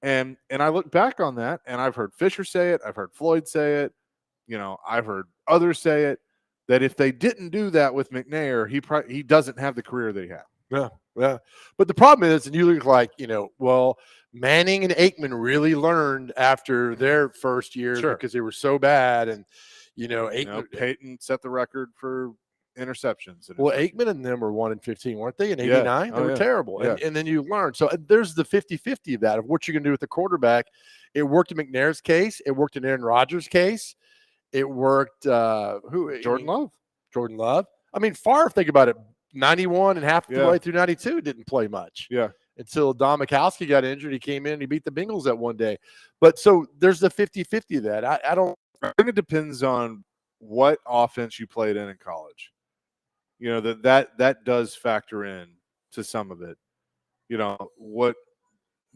And I look back on that, and I've heard Fisher say it. I've heard Floyd say it. I've heard others say it, that if they didn't do that with McNair, he doesn't have the career that he had. Yeah. But the problem is, and you look like, well, Manning and Aikman really learned after their first year because they were so bad. And, Aikman, Peyton set the record for interceptions. Well, Aikman and them were 1-15, weren't they? In 89, they were terrible. Yeah. And then you learn. So there's the 50-50 of that, of what you're going to do with the quarterback. It worked in McNair's case. It worked in Aaron Rodgers' case. It worked. Jordan Love. Jordan Love. I mean, Favre, think about it. 91 and half the way through 92 didn't play much. Yeah. Until Don Mikowski got injured. He came in and he beat the Bengals that one day. But so there's the 50-50 of that. I don't. I think it depends on what offense you played in college. That does factor in to some of it. What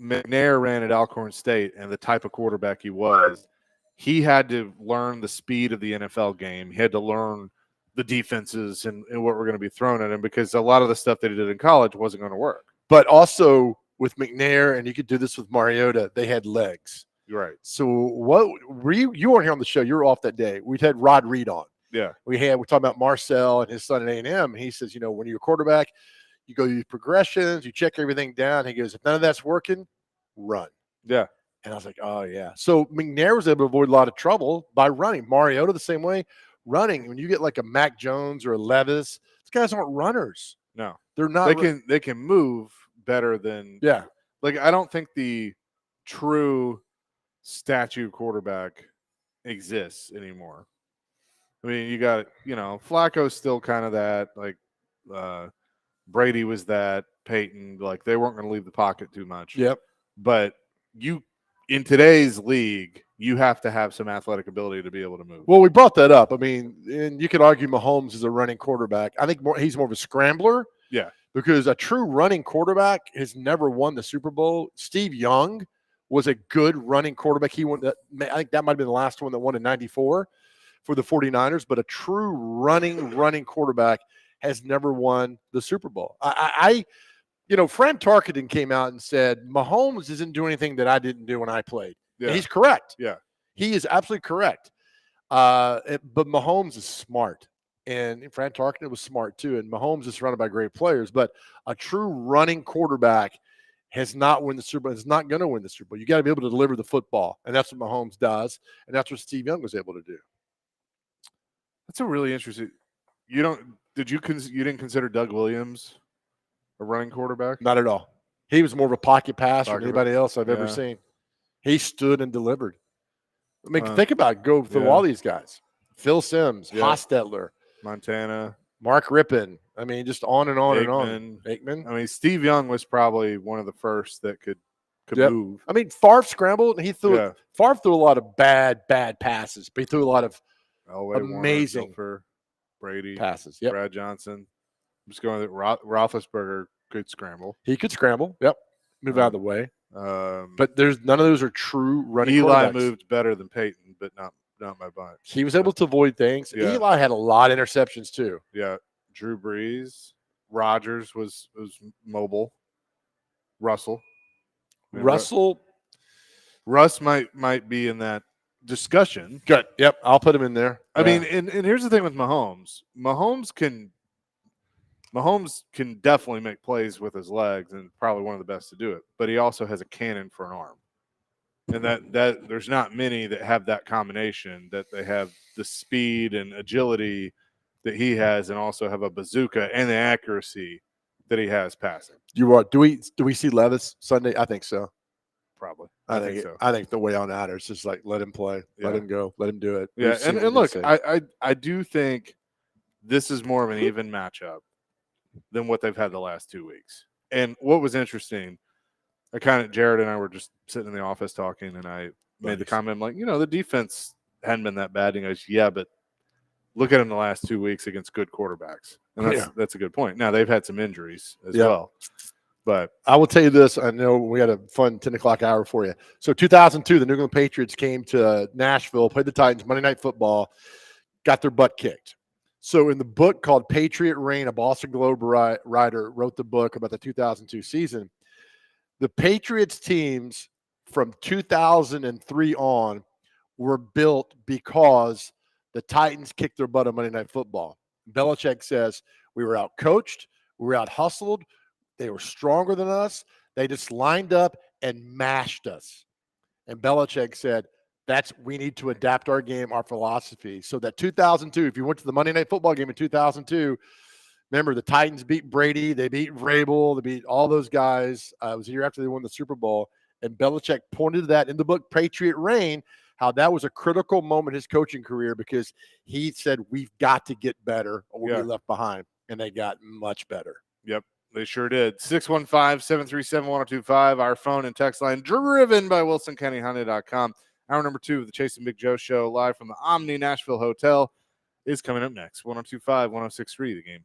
McNair ran at Alcorn State and the type of quarterback he was, he had to learn the speed of the NFL game. He had to learn the defenses and what were going to be thrown at him, because a lot of the stuff that he did in college wasn't going to work. But also with McNair, and you could do this with Mariota, they had legs. You're right. So what were you weren't here on the show. You were off that day. We'd had Rod Reed on. Yeah. We're talking about Marcel and his son at A&M. He says, when you're a quarterback, you go through progressions, you check everything down. He goes, if none of that's working, run. Yeah. And I was like, oh, yeah. So McNair was able to avoid a lot of trouble by running. Mariota the same way, running. When you get like a Mac Jones or a Levis, these guys aren't runners. No. They're not. They can move better than – Yeah. Like, I don't think the true statue quarterback exists anymore. I mean, you got, Flacco's still kind of that. Like, Brady was that. Peyton, like, they weren't going to leave the pocket too much. Yep. But in today's league, you have to have some athletic ability to be able to move. Well, we brought that up. I mean, and you could argue Mahomes is a running quarterback. I think he's more of a scrambler. Yeah. Because a true running quarterback has never won the Super Bowl. Steve Young was a good running quarterback. He won that. I think that might have been the last one that won in '94 for the 49ers. But a true running quarterback has never won the Super Bowl. Frank Tarkenton came out and said, Mahomes isn't doing anything that I didn't do when I played. Yeah. And he's correct. Yeah. He is absolutely correct. But Mahomes is smart. And Frank Tarkenton was smart too. And Mahomes is surrounded by great players. But a true running quarterback has not won the Super Bowl. Is not going to win the Super Bowl. You got to be able to deliver the football. And that's what Mahomes does. And that's what Steve Young was able to do. That's a really interesting – you didn't consider Doug Williams a running quarterback? Not at all. He was more of a pocket passer than anybody else I've ever Yeah. seen. He stood and delivered. I mean, Huh. think about it. Go through Yeah. all these guys. Phil Simms, Yeah. Hostetler, Montana. Mark Rippon. I mean, just on and on and on. Aikman. I mean, Steve Young was probably one of the first that could Yep. move. I mean, Favre scrambled and he threw Yeah. Favre threw a lot of bad passes, but he threw a lot of Elway, amazing for Brady, passes. Yep. Brad Johnson. I'm just going that Roethlisberger could scramble. He could scramble. Yep. Move out of the way. But there's none of those are true running Eli quarterbacks. moved better than Peyton, but not by bunch. He was able to avoid things. Yeah. Eli had a lot of interceptions too. Yeah. Drew Brees. Rodgers was mobile. Russell. I mean, Russ might be in that discussion. Good. Yep. I'll put him in there. I mean, and here's the thing with Mahomes. Mahomes can definitely make plays with his legs and probably one of the best to do it. But he also has a cannon for an arm. And that there's not many that have that combination, that they have the speed and agility that he has and also have a bazooka and the accuracy that he has passing. You are. Do we see Levis Sunday? I think so. Probably. I think so. I think the way on out is just like let him play, let Yeah. him go, let him do it. Yeah, We've seen and what they look, say. I do think this is more of an even matchup than what they've had the last 2 weeks. And what was interesting, Jared and I were just sitting in the office talking, and I made the comment, I'm like, the defense hadn't been that bad. And he goes, yeah, but look at them the last 2 weeks against good quarterbacks. And that's a good point. Now, they've had some injuries as well. But I will tell you this. I know we had a fun 10 o'clock hour for you. So 2002, the New England Patriots came to Nashville, played the Titans, Monday Night Football, got their butt kicked. So in the book called Patriot Reign, a Boston Globe writer wrote the book about the 2002 season. The Patriots teams from 2003 on were built because the Titans kicked their butt on Monday Night Football. Belichick says we were out coached, we were out hustled, they were stronger than us. They just lined up and mashed us. And Belichick said, we need to adapt our game, our philosophy. So that 2002, if you went to the Monday Night Football game in 2002, remember the Titans beat Brady, they beat Vrabel, they beat all those guys. It was a year after they won the Super Bowl. And Belichick pointed to that in the book, Patriot Reign, how that was a critical moment in his coaching career because he said, we've got to get better or we'll be left behind. And they got much better. Yep, they sure did. 615-737-1025, our phone and text line, driven by WilsonCountyHonda.com. Hour number 2 of the Chase and Big Joe Show, live from the Omni Nashville Hotel, is coming up next. 1025, 1063, the game.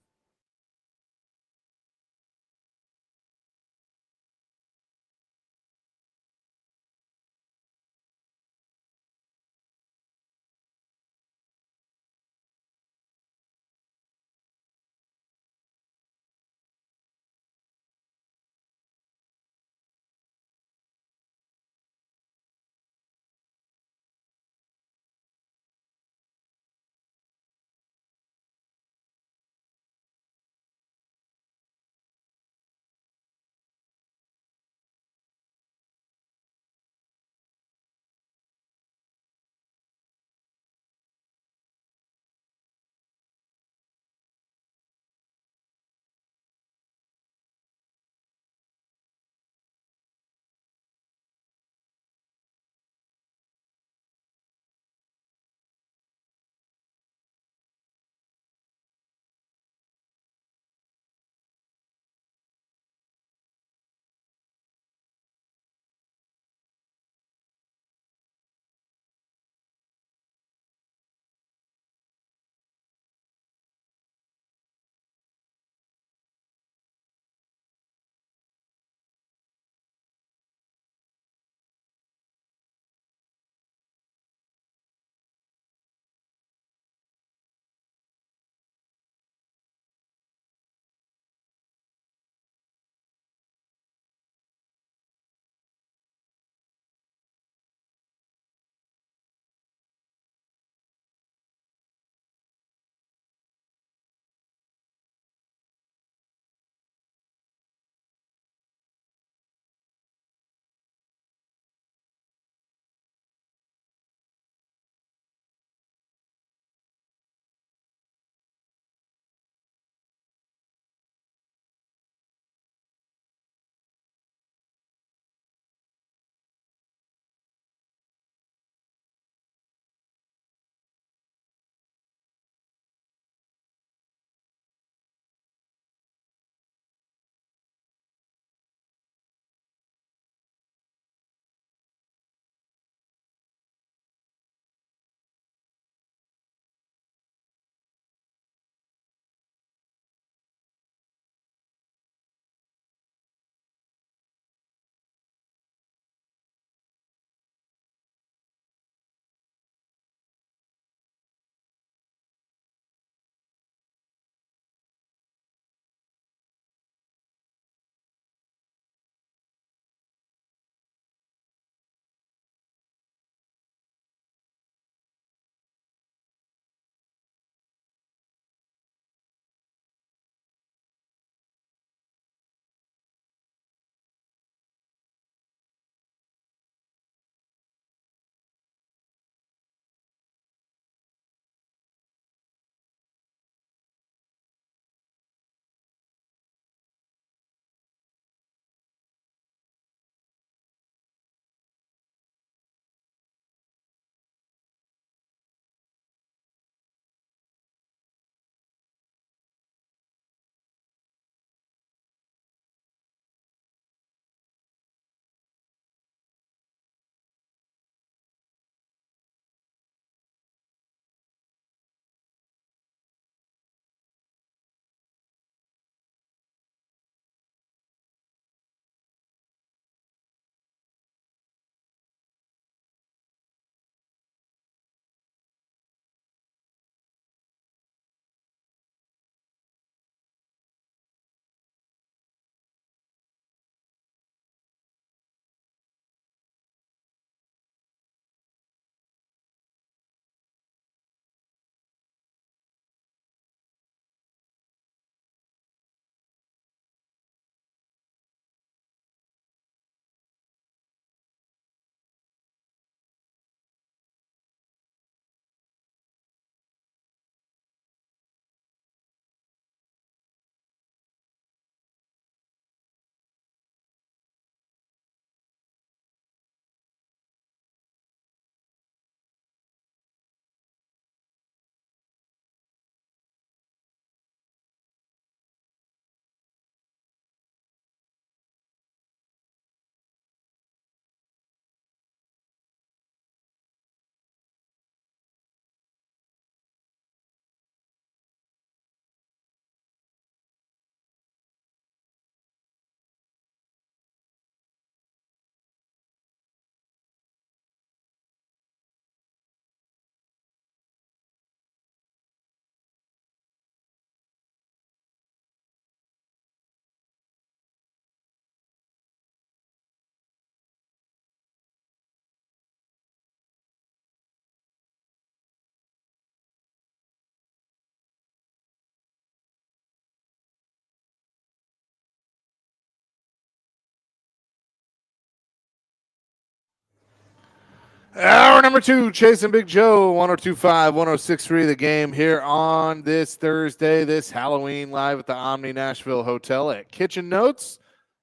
Hour number 2, Chasing Big Joe, 102.5, 106.3, the game here on this Thursday, this Halloween, live at the Omni Nashville Hotel at Kitchen Notes.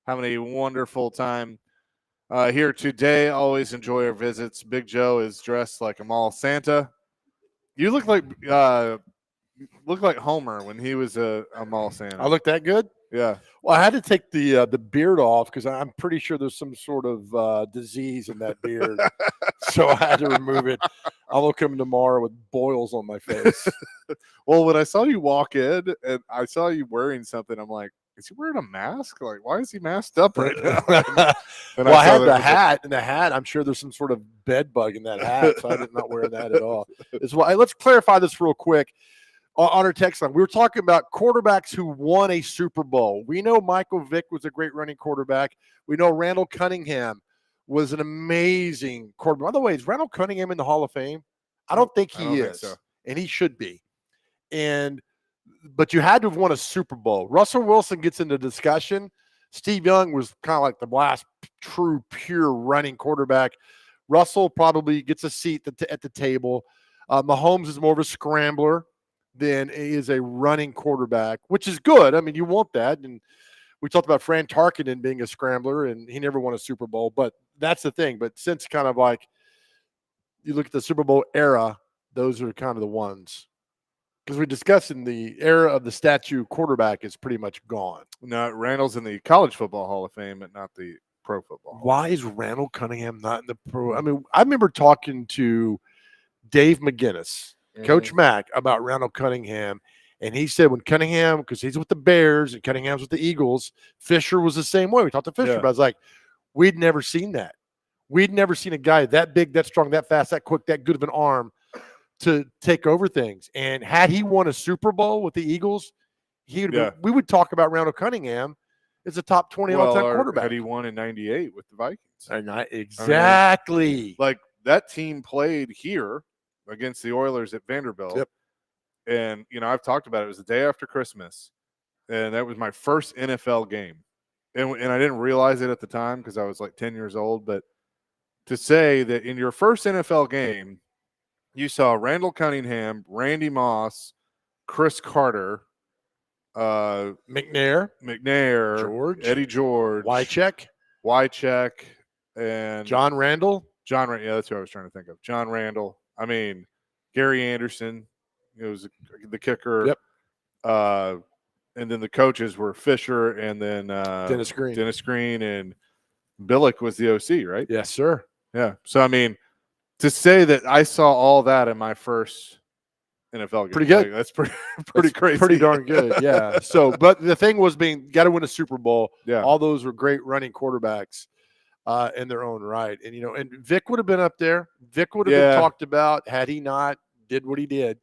Having a wonderful time here today. Always enjoy our visits. Big Joe is dressed like a mall Santa. You look like Homer when he was a mall Santa. I look that good? Yeah. Well, I had to take the beard off because I'm pretty sure there's some sort of disease in that beard. So I had to remove it. I'm going to come tomorrow with boils on my face. Well, when I saw you walk in and I saw you wearing something, I'm like, is he wearing a mask? Like, why is he masked up right now? And Well, I had saw the that hat, and the hat, I'm sure there's some sort of bed bug in that hat, so I did not wear that at all. Let's clarify this real quick. On our text line, we were talking about quarterbacks who won a Super Bowl. We know Michael Vick was a great running quarterback. We know Randall Cunningham was an amazing quarterback. By the way, is Randall Cunningham in the Hall of Fame? I don't think he is, so. and he should be. But you had to have won a Super Bowl. Russell Wilson gets into discussion. Steve Young was kind of like the last true, pure running quarterback. Russell probably gets a seat at the table. Mahomes is more of a scrambler than he is a running quarterback, which is good. I mean, you want that. And we talked about Fran Tarkenton being a scrambler, and he never won a Super Bowl. But that's the thing. But since kind of like you look at the Super Bowl era, those are kind of the ones. Because we discussed in the era of the statue quarterback is pretty much gone. No, Randall's in the College Football Hall of Fame, but not the Pro Football. Why is Randall Cunningham not in the pro? I mean, I remember talking to Dave McGinnis, Coach Mack, about Randall Cunningham. And he said when Cunningham, because he's with the Bears and Cunningham's with the Eagles, Fisher was the same way. We talked to Fisher, but I was like, we'd never seen that. We'd never seen a guy that big, that strong, that fast, that quick, that good of an arm to take over things. And had he won a Super Bowl with the Eagles, we would talk about Randall Cunningham as a top 20 all-time quarterback. Had he won in '98 with the Vikings? Exactly. I mean, like that team played here against the Oilers at Vanderbilt. Yep. And, I've talked about it. It was the day after Christmas. And that was my first NFL game. And I didn't realize it at the time because I was like 10 years old. But to say that in your first NFL game, you saw Randall Cunningham, Randy Moss, Chris Carter, McNair, Eddie George, Wycheck, and John Randall. Yeah, that's who I was trying to think of. John Randall. I mean, Gary Anderson. It was the kicker. Yep. And then the coaches were Fisher and then Dennis Green, and Billick was the OC, right? Yes, sir. Yeah. So, I mean, to say that I saw all that in my first NFL game. Pretty good. That's pretty crazy. Pretty darn good. Yeah. So, but the thing was got to win a Super Bowl. Yeah. All those were great running quarterbacks in their own right. And, and Vic would have been up there. Vic would have been talked about had he not did what he did.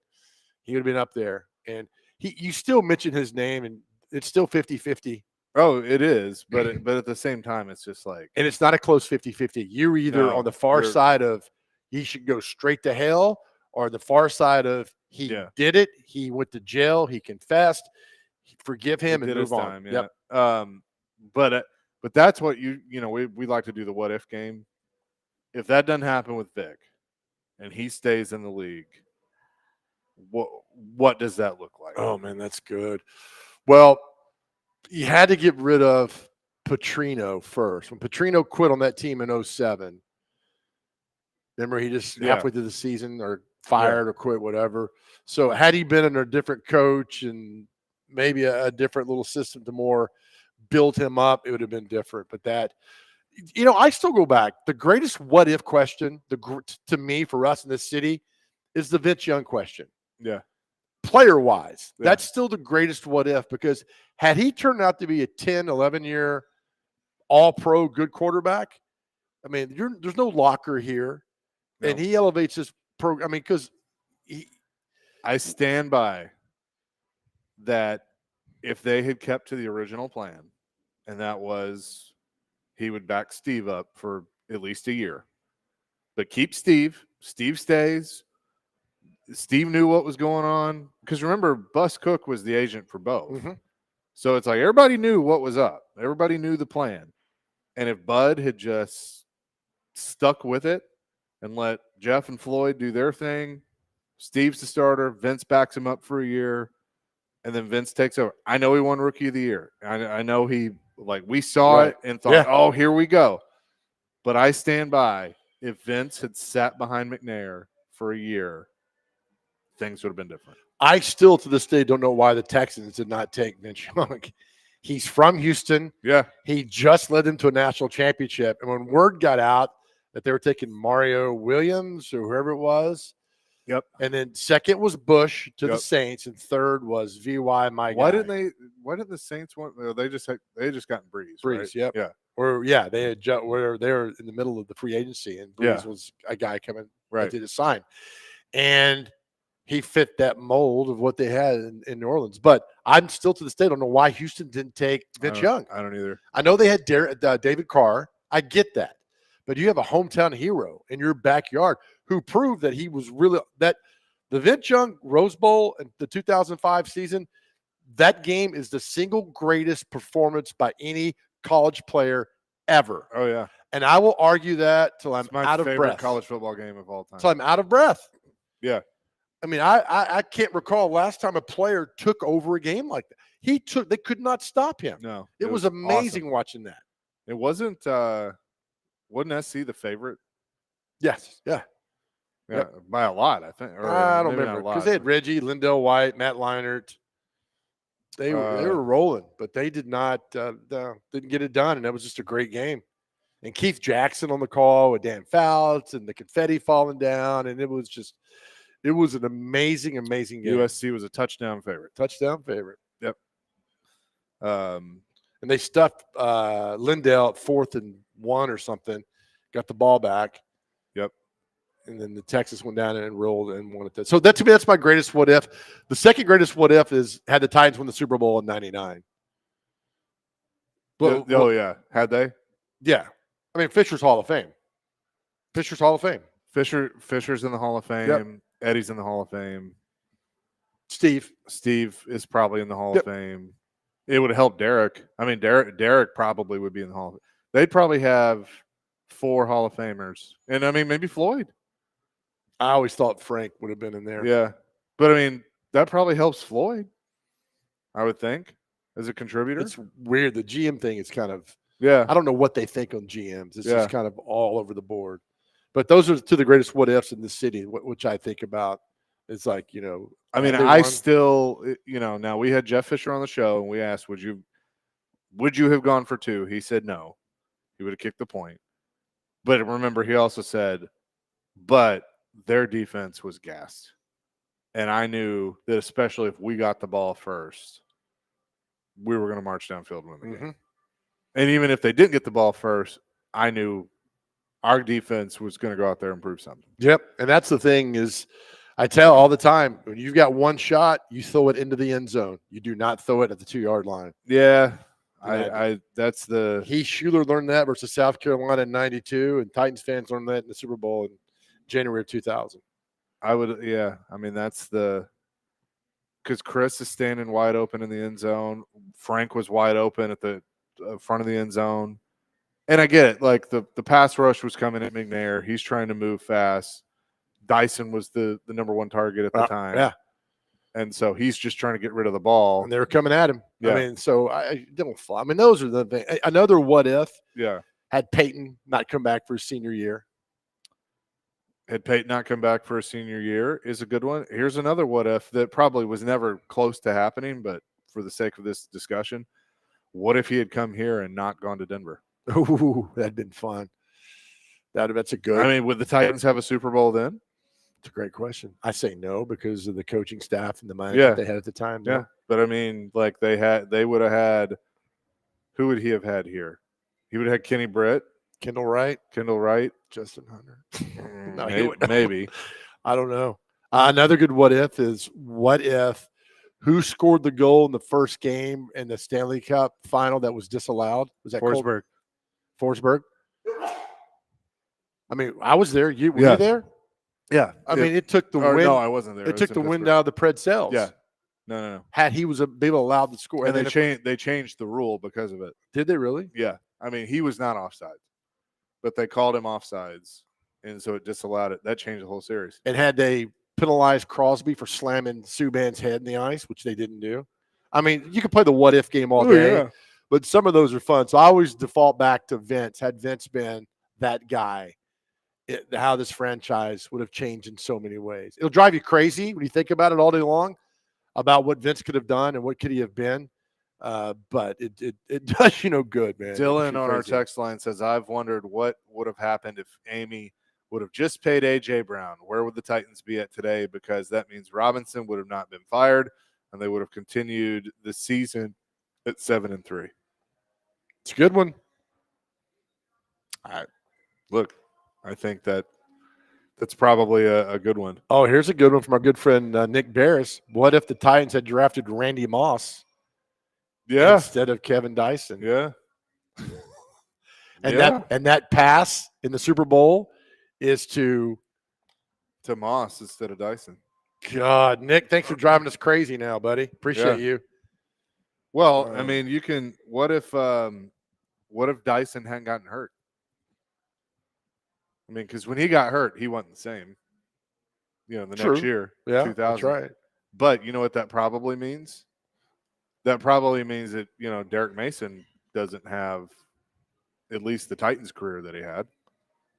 He would have been up there. And you still mention his name, and it's still 50-50. Oh, it is. But at the same time, it's just like. And it's not a close 50-50. You're either on the far side of he should go straight to hell, or the far side of he did it. He went to jail. He confessed. Forgive him and move on. Yep. But that's what we like to do the what if game. If that doesn't happen with Vic, and he stays in the league, what does that look like? Oh man, that's good. Well, you had to get rid of Petrino first. When Petrino quit on that team in 2007, remember he just halfway through the season or fired or quit, whatever. So had he been under a different coach and maybe a different little system to more build him up, it would have been different. But that, I still go back. The greatest what if question to me for us in this city is the Vince Young question. Yeah. Player-wise, that's still the greatest what if, because had he turned out to be a 10, 11-year all-pro good quarterback, I mean, there's no locker here. No. And he elevates his program. I mean, because I stand by that if they had kept to the original plan, and that was he would back Steve up for at least a year. But keep Steve. Steve stays. Steve knew what was going on. Because remember, Bus Cook was the agent for both. Mm-hmm. So it's like everybody knew what was up. Everybody knew the plan. And if Bud had just stuck with it and let Jeff and Floyd do their thing. Steve's the starter. Vince backs him up for a year, and then Vince takes over. I know he won Rookie of the Year. I know we saw Right. it and thought, Yeah. oh, here we go. But I stand by. If Vince had sat behind McNair for a year, things would have been different. I still to this day don't know why the Texans did not take Vince Young. He's from Houston. Yeah. He just led them to a national championship. And when word got out that they were taking Mario Williams or whoever it was, Yep. and then second was Bush to the Yep. Saints, and third was VY my Why guy. didn't the Saints want? They just gotten Breeze. Breeze, right? yep. Yeah. Or yeah, they had they were in the middle of the free agency, and Breeze was a guy coming Right. that did a sign, and he fit that mold of what they had in New Orleans. But I'm still to this day don't know why Houston didn't take Vince Young. I don't either. I know they had David Carr. I get that, but you have a hometown hero in your backyard who proved that he was really that. The Vince Young Rose Bowl in the 2005 season, that game is the single greatest performance by any college player ever. Oh yeah, And I will argue that till I'm it's my out of favorite breath. college football game of all time. Till I'm out of breath. Yeah. I mean, I can't recall last time a player took over a game like that. They could not stop him. No, It was awesome. amazing watching that. It wasn't SC the favorite? Yes. Yeah. Yeah, Yep. by a lot, I think. Or I don't maybe not remember a lot, because they had but- Reggie, Lindell White, Matt Leinart. They were rolling, but they did not didn't get it done, and that was just a great game. And Keith Jackson on the call with Dan Fouts and the confetti falling down, and it was an amazing, amazing game. USC was a touchdown favorite. Touchdown favorite, Um, and they stuffed Lindell at 4th and 1 or something, got the ball back. Yep. And then the Texas went down and rolled and won it. So that to me, that's my greatest what if. The second greatest what if is had the Titans win the Super Bowl in '99. oh yeah, had they? Yeah. I mean, Fisher's Hall of Fame. Fisher's Hall of Fame. Fisher's in the Hall of Fame. Eddie's in the Hall of Fame. Steve. Steve is probably in the Hall Yep. of Fame. It would help Derek. I mean, Derek probably would be in the Hall of Fame. They'd probably have 4 Hall of Famers. And I mean, maybe Floyd. I always thought Frank would have been in there. Yeah. But I mean, that probably helps Floyd, I would think, as a contributor. It's weird. The GM thing is kind of, yeah. I don't know what they think on GMs. It's Yeah. just kind of all over the board. But those are two of the greatest what ifs in the city, which I think about. It's like, I mean, they I won. still, now we had Jeff Fisher on the show and we asked, would you have gone for 2? He said no. He would have kicked the point. But remember, he also said, but their defense was gassed. And I knew that especially if we got the ball first, we were going to march downfield and win the game. And even if they didn't get the ball first, I knew our defense was going to go out there and prove something. Yep. And that's the thing is I tell all the time, when you've got one shot, you throw it into the end zone. You do not throw it at the 2-yard line. Yeah. Yeah. That's the Heath Schuler learned that versus South Carolina in '92, and Titans fans learned that in the Super Bowl in January of 2000. I mean, that's because Chris is standing wide open in the end zone. Frank was wide open at the front of the end zone. And I get it. Like the pass rush was coming at McNair. He's trying to move fast. Dyson was the number 1 target at the time. Yeah. And so he's just trying to get rid of the ball. And they were coming at him. Yeah. I mean, so I don't fly. I mean, those are the things. Another what if Yeah. had Peyton not come back for his senior year. Had Peyton not come back for a senior year is a good one. Here's another what if that probably was never close to happening, but for the sake of this discussion, what if he had come here and not gone to Denver? Ooh, that'd been fun. That's a good. I mean, would the Titans have a Super Bowl then? It's a great question. I say no because of the coaching staff and the mindset they had at the time. Yeah. But I mean, like they would have had, who would he have had here? He would have had Kenny Britt, Kendall Wright, Justin Hunter. No, he wouldn't. Maybe. I don't know. Another good what if is what if who scored the goal in the first game in the Stanley Cup final that was disallowed? Was that Forsberg. Forsberg? I mean, I was there. Were you there? Yeah. I mean, it took the or wind. no, I wasn't there. It took the wind Pittsburgh. out of the Pred sails. Yeah. No. Had he was able allowed to score, And then they changed the rule because of it. did they really? Yeah. I mean, he was not offsides, but they called him offsides and so it disallowed it. That changed the whole series. And had they penalized Crosby for slamming Subban's head in the ice, which they didn't do. I mean, you could play the what if game all day, but some of those are fun. So I always default back to Vince. Had Vince been that guy, how this franchise would have changed in so many ways. It'll drive you crazy when you think about it all day long about what Vince could have done and what could he have been. But it does you no good, man. Dylan Makes you on our crazy. text line says, I've wondered what would have happened if Amy would have just paid A.J. Brown. Where would the Titans be at today? Because that means Robinson would have not been fired, and they would have continued the season at 7-3. It's a good one. Look, I think that's probably a good one. Oh, here's a good one from our good friend Nick Barris. What if the Titans had drafted Randy Moss Yeah, instead of Kevin Dyson? yeah. And Yeah. that pass in the Super Bowl is to Moss instead of Dyson. God, Nick, thanks for driving us crazy now, buddy. Appreciate you. Well, I mean, you can. What if Dyson hadn't gotten hurt? I mean, because when he got hurt, he wasn't the same. The True. next year, Yeah, 2000. that's right. But you know what that probably means? That probably means that Derek Mason doesn't have at least the Titans career that he had.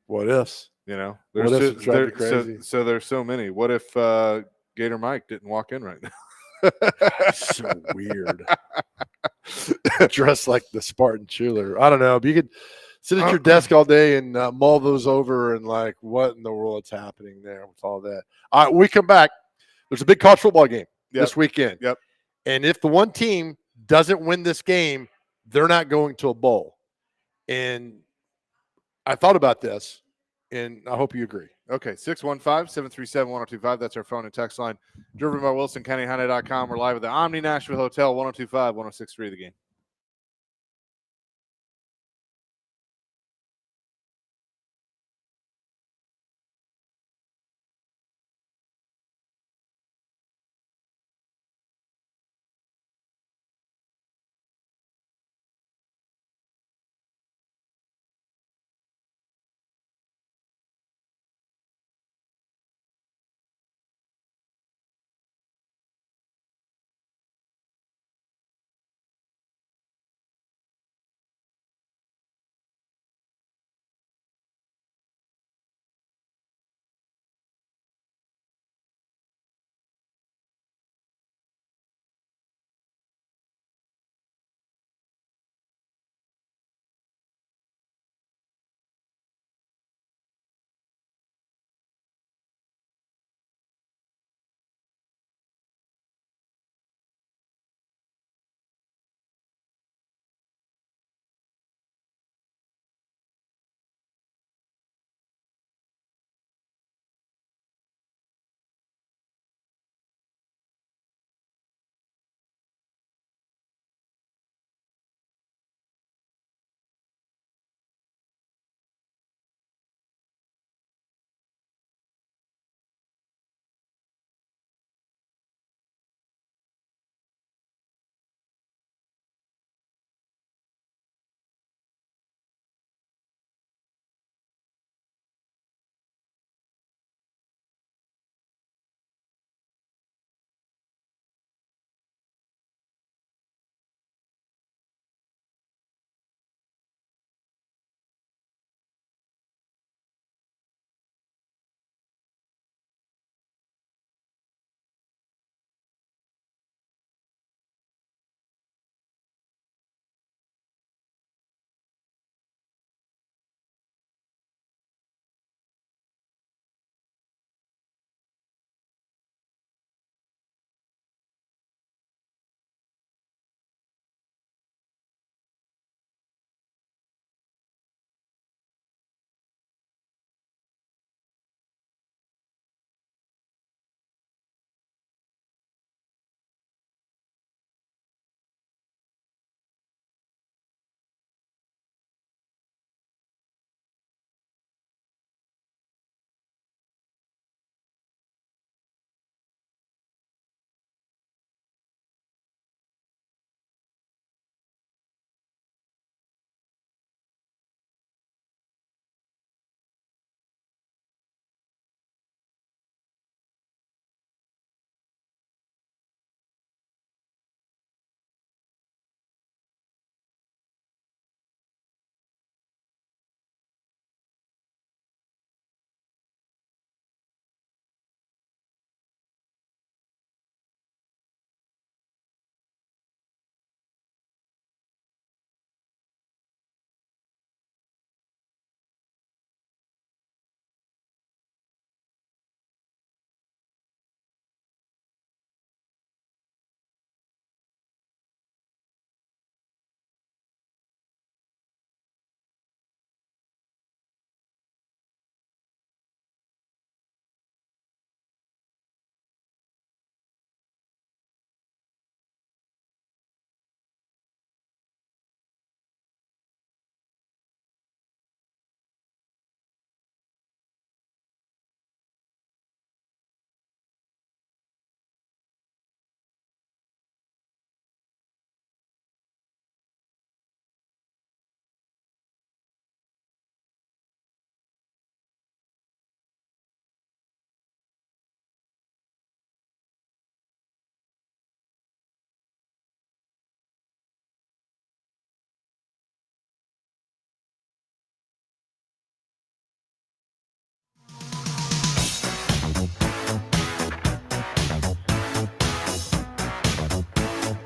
What ifs? There's What ifs would drive you crazy. so there's so many. What if Gator Mike didn't walk in right now? So weird. Dressed like the Spartan Chuler. I don't know. But you could sit at your desk all day and mull those over and like, what in the world's happening there with all that? All right, we come back. There's a big college football game this weekend. Yep. And if the one team doesn't win this game, they're not going to a bowl. And I thought about this, and I hope you agree. Okay, 615-737-1025. That's our phone and text line. Driven by WilsonCountyHyundai.com. We're live at the Omni Nashville Hotel, 1025, 1063 The Game.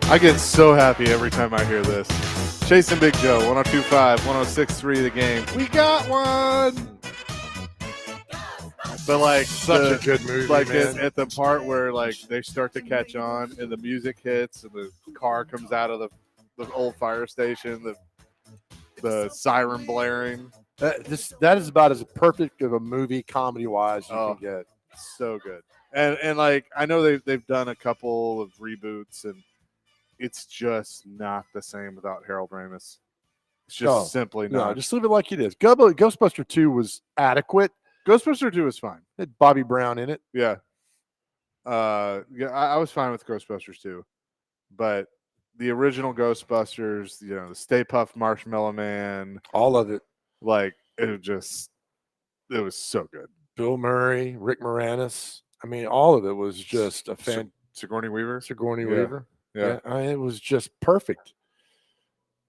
I get so happy every time I hear this. Chase and Big Joe, 102.5, 106.3 The Game. We got one. But like Such a good movie, like man. at the part where like they start to catch on and the music hits and the car comes out of the old fire station, the siren blaring. That is about as perfect of a movie comedy wise you Oh. can get. So good. And like I know they've done a couple of reboots and it's just not the same without Harold Ramis. It's just No. simply No, not. just leave it like it is. Ghostbuster 2 was adequate. Ghostbuster 2 is fine. It had Bobby Brown in it. Yeah. Yeah, I was fine with Ghostbusters 2. But the original Ghostbusters, the Stay Puft Marshmallow Man, All of it. like it was so good. Bill Murray, Rick Moranis. I mean, all of it was just a fan. Sigourney Weaver. Sigourney Yeah. Weaver. Yeah. I mean, it was just perfect.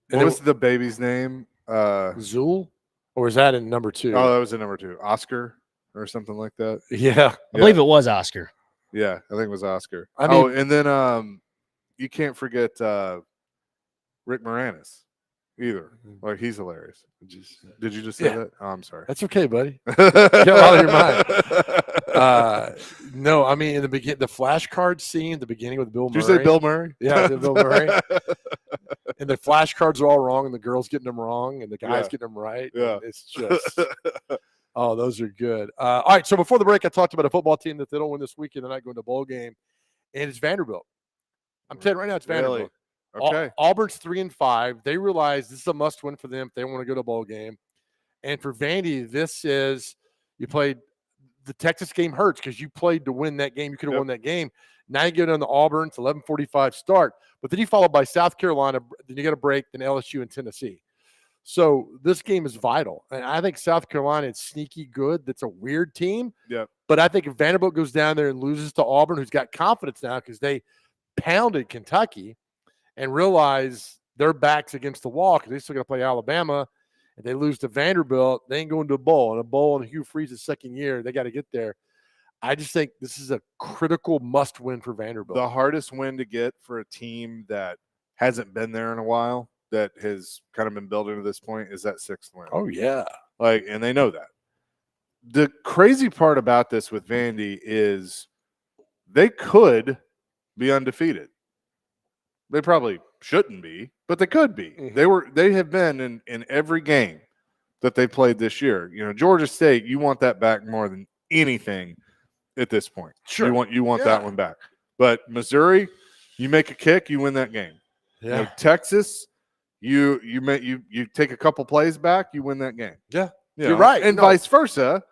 What was the baby's name? Zool? Or is that in number 2? Oh, that was in number 2. Oscar or something like that. Yeah. I believe it was Oscar. Yeah, I think it was Oscar. I mean- and then you can't forget Rick Moranis either. Like he's hilarious. Did you just say Yeah. that? Oh, I'm sorry. That's okay, buddy. Get out of your mind. No, I mean, in the beginning, the flashcard scene, the beginning with Bill Did Murray. you say Bill Murray? Yeah, Bill Murray. And the flashcards are all wrong, and the girl's getting them wrong, and the guy's Yeah. getting them right. Yeah. And it's just, oh, those are good. All right, so before the break, I talked about a football team that they don't win this weekend, they're not going to a bowl game, and it's Vanderbilt. I'm telling you right now, it's Vanderbilt. Really? Okay. Auburn's 3-5. They realize this is a must-win for them if they want to go to a bowl game. And for Vandy, this is you played the Texas game hurts because you played to win that game. You could have Yep. won that game. Now you get on the Auburn. It's 11:45 start, but then you followed by South Carolina. Then you got a break. Then LSU and Tennessee. So this game is vital, and I think South Carolina is sneaky good. That's a weird team. Yep. But I think if Vanderbilt goes down there and loses to Auburn, who's got confidence now because they pounded Kentucky, and realize their backs against the wall because they still got to play Alabama, and they lose to Vanderbilt, they ain't going to a bowl. And a bowl in Hugh Freeze's second year, they got to get there. I just think this is a critical must-win for Vanderbilt. The hardest win to get for a team that hasn't been there in a while, that has kind of been building to this point, is that 6th win. Oh yeah, Like, and they know that. The crazy part about this with Vandy is they could be undefeated. They probably shouldn't be, but they could be. Mhm. They have been in every game that they played this year. Georgia State, you want that back more than anything at this point. Sure. You want that Yeah. one back. But Missouri, you make a kick, you win that game. yeah, Texas, you take a couple plays back, you win that game. yeah. You You're know, right. and No. vice versa.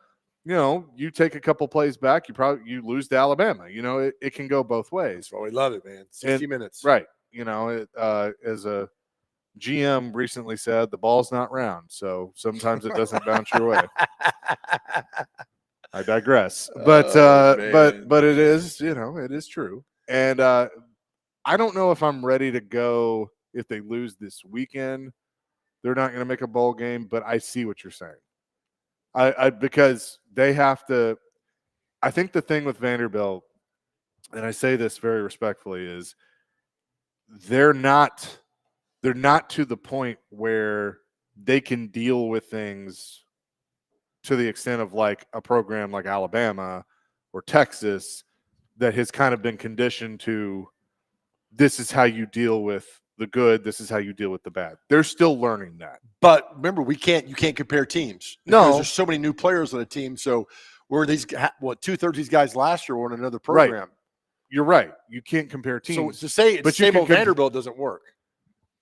You take a couple plays back, you lose to Alabama. It can go both ways. That's why we love it, man. 60 And- minutes, Right. As a GM recently said, the ball's not round, so sometimes it doesn't bounce your way. I digress. But Oh, man. but it is, it is true. And I don't know if I'm ready to go if they lose this weekend. They're not going to make a bowl game, but I see what you're saying. I because they have to. I think the thing with Vanderbilt, and I say this very respectfully, is they're not to the point where they can deal with things to the extent of like a program like Alabama or Texas that has kind of been conditioned to this is how you deal with the good, this is how you deal with the bad. They're still learning that. But remember, you can't compare teams. No. Because there's so many new players on a team. So were these 2/3 of these guys last year were in another Right. program? You're right. You can't compare So teams. to say it's But you same can old Vanderbilt doesn't work.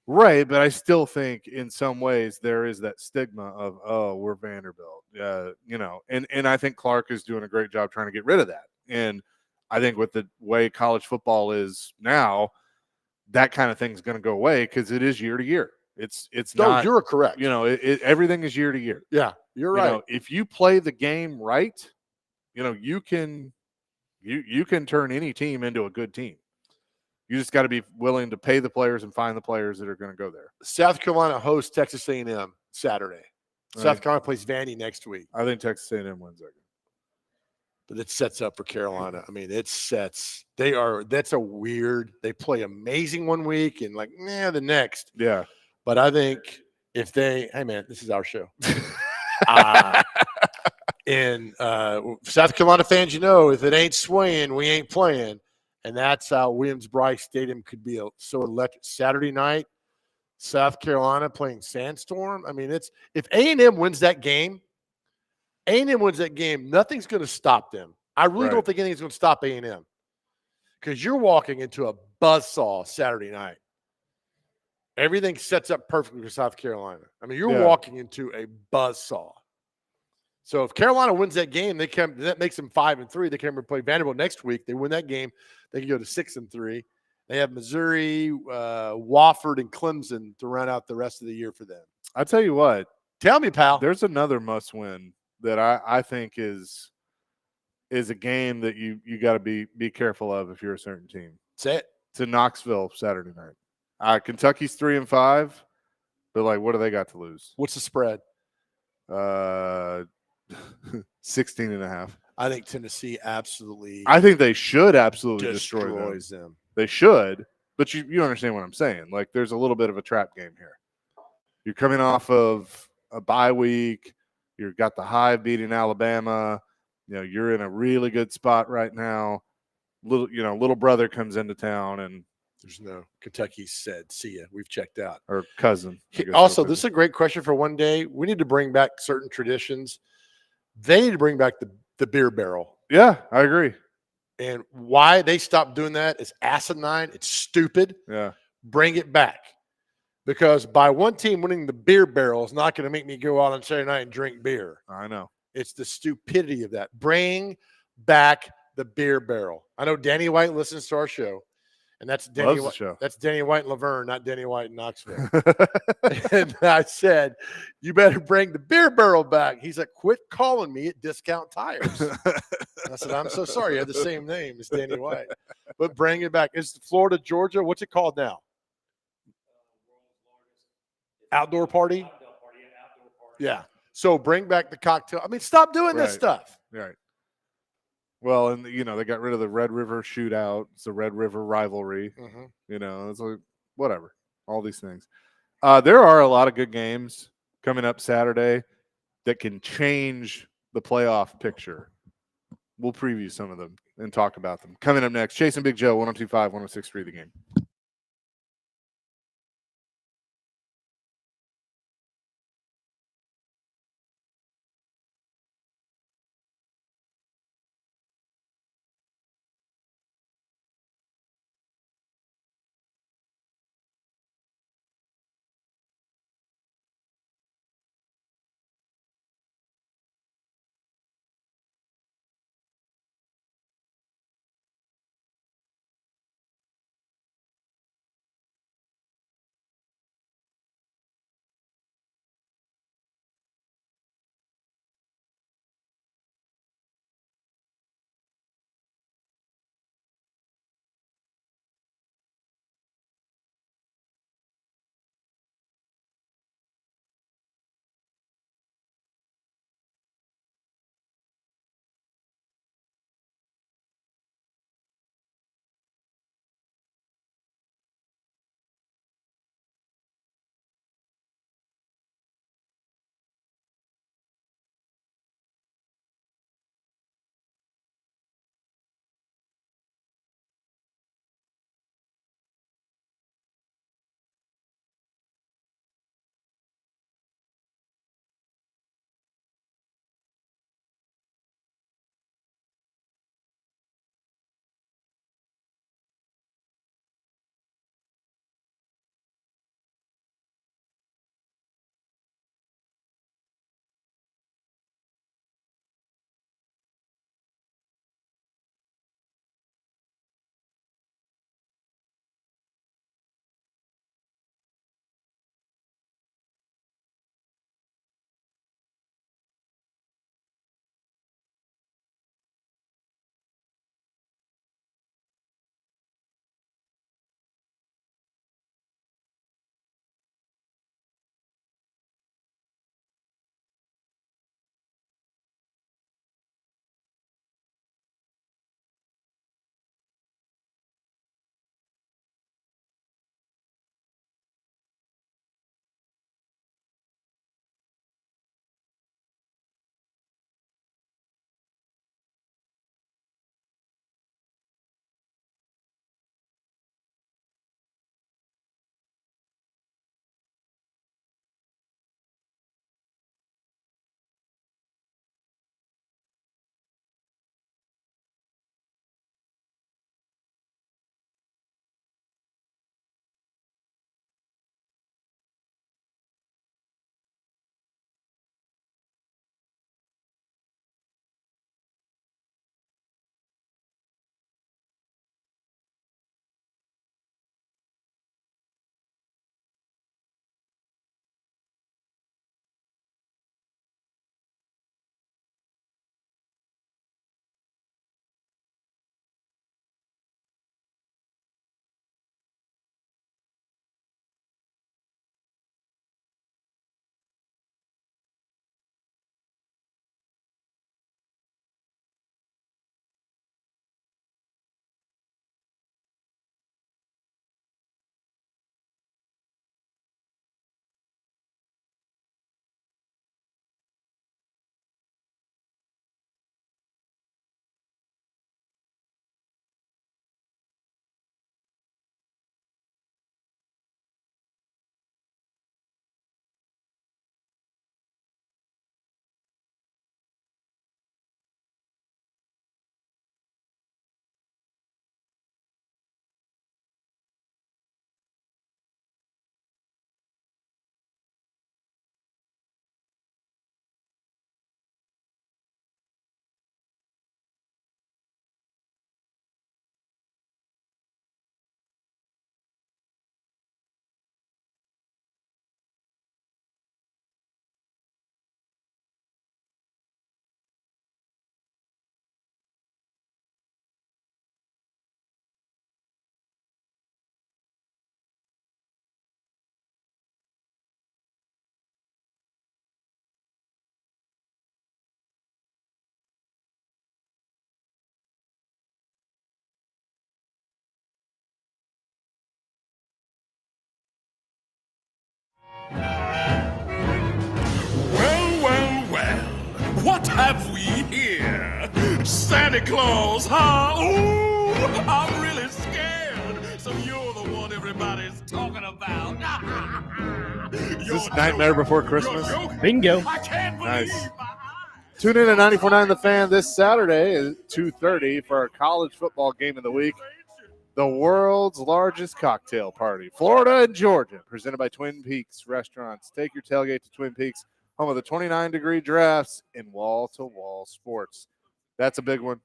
Right, but I still think in some ways there is that stigma of, oh, we're Vanderbilt, and I think Clark is doing a great job trying to get rid of that. And I think with the way college football is now, that kind of thing is going to go away because it is year to year. It's No, not, you're correct. everything is year to year. Yeah, you're right. If you play the game right, you can turn any team into a good team. You just got to be willing to pay the players and find the players that are going to go there. South Carolina hosts Texas A&M Saturday. South Right. Carolina plays Vandy next week. I think Texas A&M wins that game. but it sets up for Carolina. I mean, that's a weird, they play amazing one week and like, the next. Yeah. But I think if hey man, this is our show. uh, and South Carolina fans, if it ain't swaying, we ain't playing. And that's how Williams-Brice Stadium could be so electric. Saturday night, South Carolina playing Sandstorm. I mean, if A&M wins that game, nothing's going to stop them. I really don't think anything's going to stop A&M because you're walking into a buzzsaw Saturday night. Everything sets up perfectly for South Carolina. I mean, you're walking into a buzzsaw. So if Carolina wins that game, that makes them 5-3. They can play Vanderbilt next week. They win that game, they can go to 6-3. They have Missouri, Wofford, and Clemson to round out the rest of the year for them. I tell you what. Tell me, pal. There's another must-win that I think is a game that you got to be careful of if you're a certain team. Say it. It's in Knoxville Saturday night. Kentucky's 3-5, but like, what do they got to lose? What's the spread? 16.5. I think Tennessee absolutely. I think they should absolutely destroy them. They should, but you understand what I'm saying. Like, there's a little bit of a trap game here. You're coming off of a bye week. You've got the Hive beating Alabama. You're in a really good spot right now. Little brother comes into town and there's no Kentucky said, see ya. We've checked out. Or cousin. Also, this is a great question for one day. We need to bring back certain traditions. They need to bring back the beer barrel. Yeah, I agree. And why they stopped doing that is asinine. It's stupid. Yeah. Bring it back. Because by one team winning the beer barrel is not going to make me go out on Saturday night and drink beer. I know. It's the stupidity of that. Bring back the beer barrel. I know Danny White listens to our show. And that's Danny White. That's Danny White and Laverne, not Danny White in Knoxville. And I said, "You better bring the beer barrel back." He's like, "Quit calling me at Discount Tires." I said, "I'm so sorry. You have the same name as Danny White, but bring it back." It's Florida, Georgia. What's it called now? Outdoor party. Yeah. So bring back the cocktail. I mean, stop doing this stuff. Right. Well, and they got rid of the Red River shootout. It's the Red River rivalry. Mm-hmm. It's like whatever. All these things. There are a lot of good games coming up Saturday that can change the playoff picture. We'll preview some of them and talk about them. Coming up next, Chase and Big Joe, 102.5, 106.3 The Game. have we here? Santa Claus, huh? Ooh, I'm really scared. So you're the one everybody's talking about. Is this Nightmare Before Christmas? Bingo. I can't believe Nice. Tune in to 94.9 The Fan this Saturday at 2:30 for our college football game of the week. The world's largest cocktail party, Florida and Georgia, presented by Twin Peaks Restaurants. Take your tailgate to Twin Peaks, home of the 29-degree drafts and wall-to-wall sports. That's a big one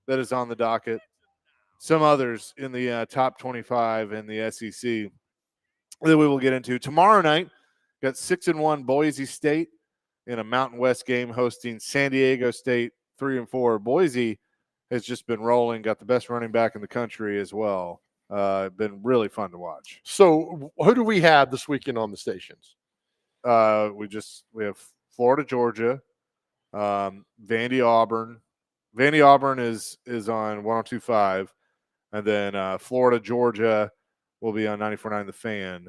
that is on the docket. Some others in the top 25 in the SEC that we will get into. Tomorrow night, got 6-1 Boise State in a Mountain West game hosting San Diego State 3-4. Boise has just been rolling, got the best running back in the country as well. Been really fun to watch. So who do we have this weekend on the stations? We have Florida, Georgia, Vandy, Auburn. Vandy, Auburn is on 102.5, and then Florida, Georgia will be on 94.9 The Fan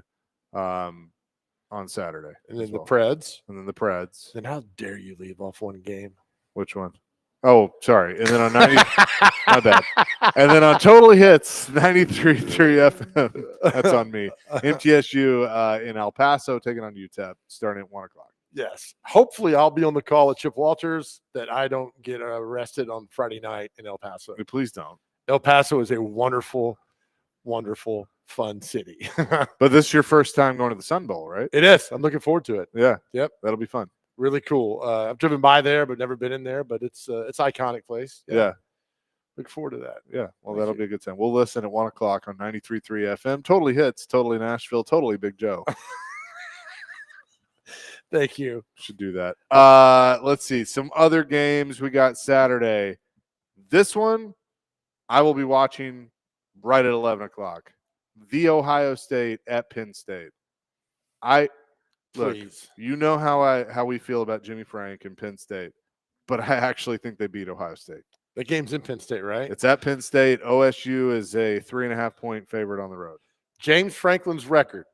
on Saturday. And then as the well. Preds. And then the Preds. Then how dare you leave off one game? Which one? Oh, sorry. And then on 90, my bad. And then on Totally Hits, 93.3 FM. That's on me. MTSU in El Paso taking on UTEP starting at 1 o'clock. Yes. Hopefully I'll be on the call at Chip Walters that I don't get arrested on Friday night in El Paso. Please don't. El Paso is a wonderful, wonderful, fun city. But this is your first time going to the Sun Bowl, right? It is. I'm looking forward to it. Yeah. Yep. That'll be fun. Really cool. I've driven by there, but never been in there. But it's iconic place. Yeah. Look forward to that. Yeah. Well, that'll be a good time. We'll listen at 1 o'clock on 93.3 FM. Totally Hits, Totally Nashville, Totally Big Joe. Thank you. Should do that. Let's see. Some other games we got Saturday. This one I will be watching right at 11 o'clock. The Ohio State at Penn State. Look, Please. you know how we feel about Jimmy Frank and Penn State, but I actually think they beat Ohio State. The game's in Penn State, right? It's at Penn State. OSU is a 3.5-point favorite on the road. James Franklin's record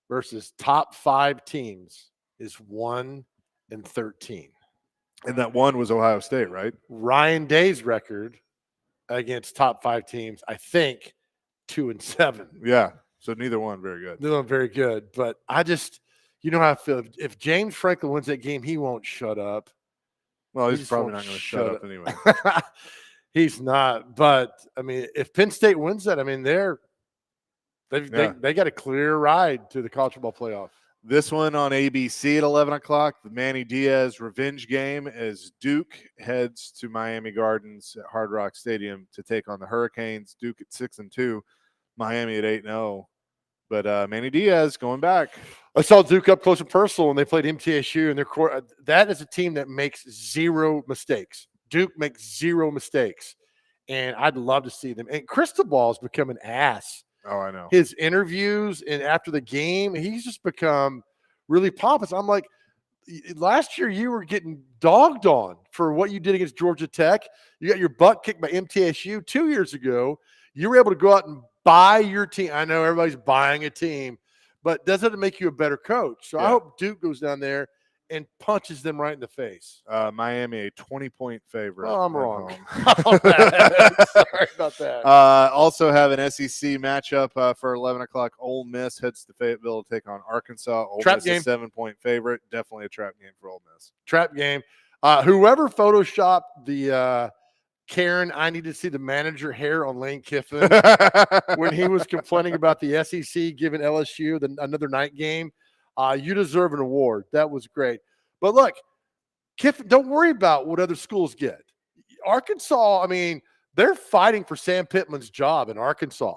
versus top 5 teams is 1-13. And that one was Ohio State, right? Ryan Day's record against top 5 teams, I think, 2-7. Yeah. So neither one very good. They're not very good, but you know how I feel. If James Franklin wins that game, he won't shut up. Well, He he's just probably won't not going to shut up anyway. He's not. But I mean, if Penn State wins that, I mean, they got a clear ride to the college football playoff. This one on ABC at 11 o'clock, the Manny Diaz revenge game as Duke heads to Miami Gardens at Hard Rock Stadium to take on the Hurricanes. Duke at 6-2, Miami at 8-0. But Manny Diaz going back. I saw Duke up close and personal when they played MTSU, and that is a team that makes 0 mistakes. Duke makes 0 mistakes, and I'd love to see them. And Cristobal's become an ass. Oh, I know. His interviews and after the game, he's just become really pompous. I'm like, last year you were getting dogged on for what you did against Georgia Tech. You got your butt kicked by MTSU 2 years ago. You were able to go out and buy your team. I know everybody's buying a team, but doesn't it make you a better coach? So I hope Duke goes down there and punches them right in the face. Miami, a 20-point favorite. Oh, I'm at wrong. home. Sorry about that. Also have an SEC matchup for 11 o'clock. Ole Miss heads to Fayetteville to take on Arkansas. Ole Trap Miss game. a 7-point favorite. Definitely a trap game for Ole Miss. Trap game. Whoever photoshopped the Karen, I need to see the manager hair on Lane Kiffin when he was complaining about the SEC giving LSU another night game. You deserve an award. That was great. But look, Kiffin, don't worry about what other schools get. Arkansas, I mean, they're fighting for Sam Pittman's job in Arkansas,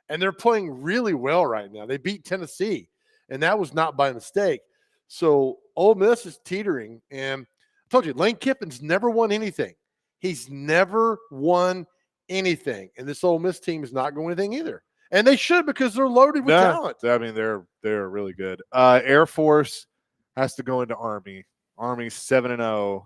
and they're playing really well right now. They beat Tennessee, and that was not by mistake. So Ole Miss is teetering, and I told you, Lane Kiffin's never won anything. He's never won anything, and this Ole Miss team is not going anything either. And they should, because they're loaded with talent. I mean, they're really good. Air Force has to go into Army. Army's 7-0.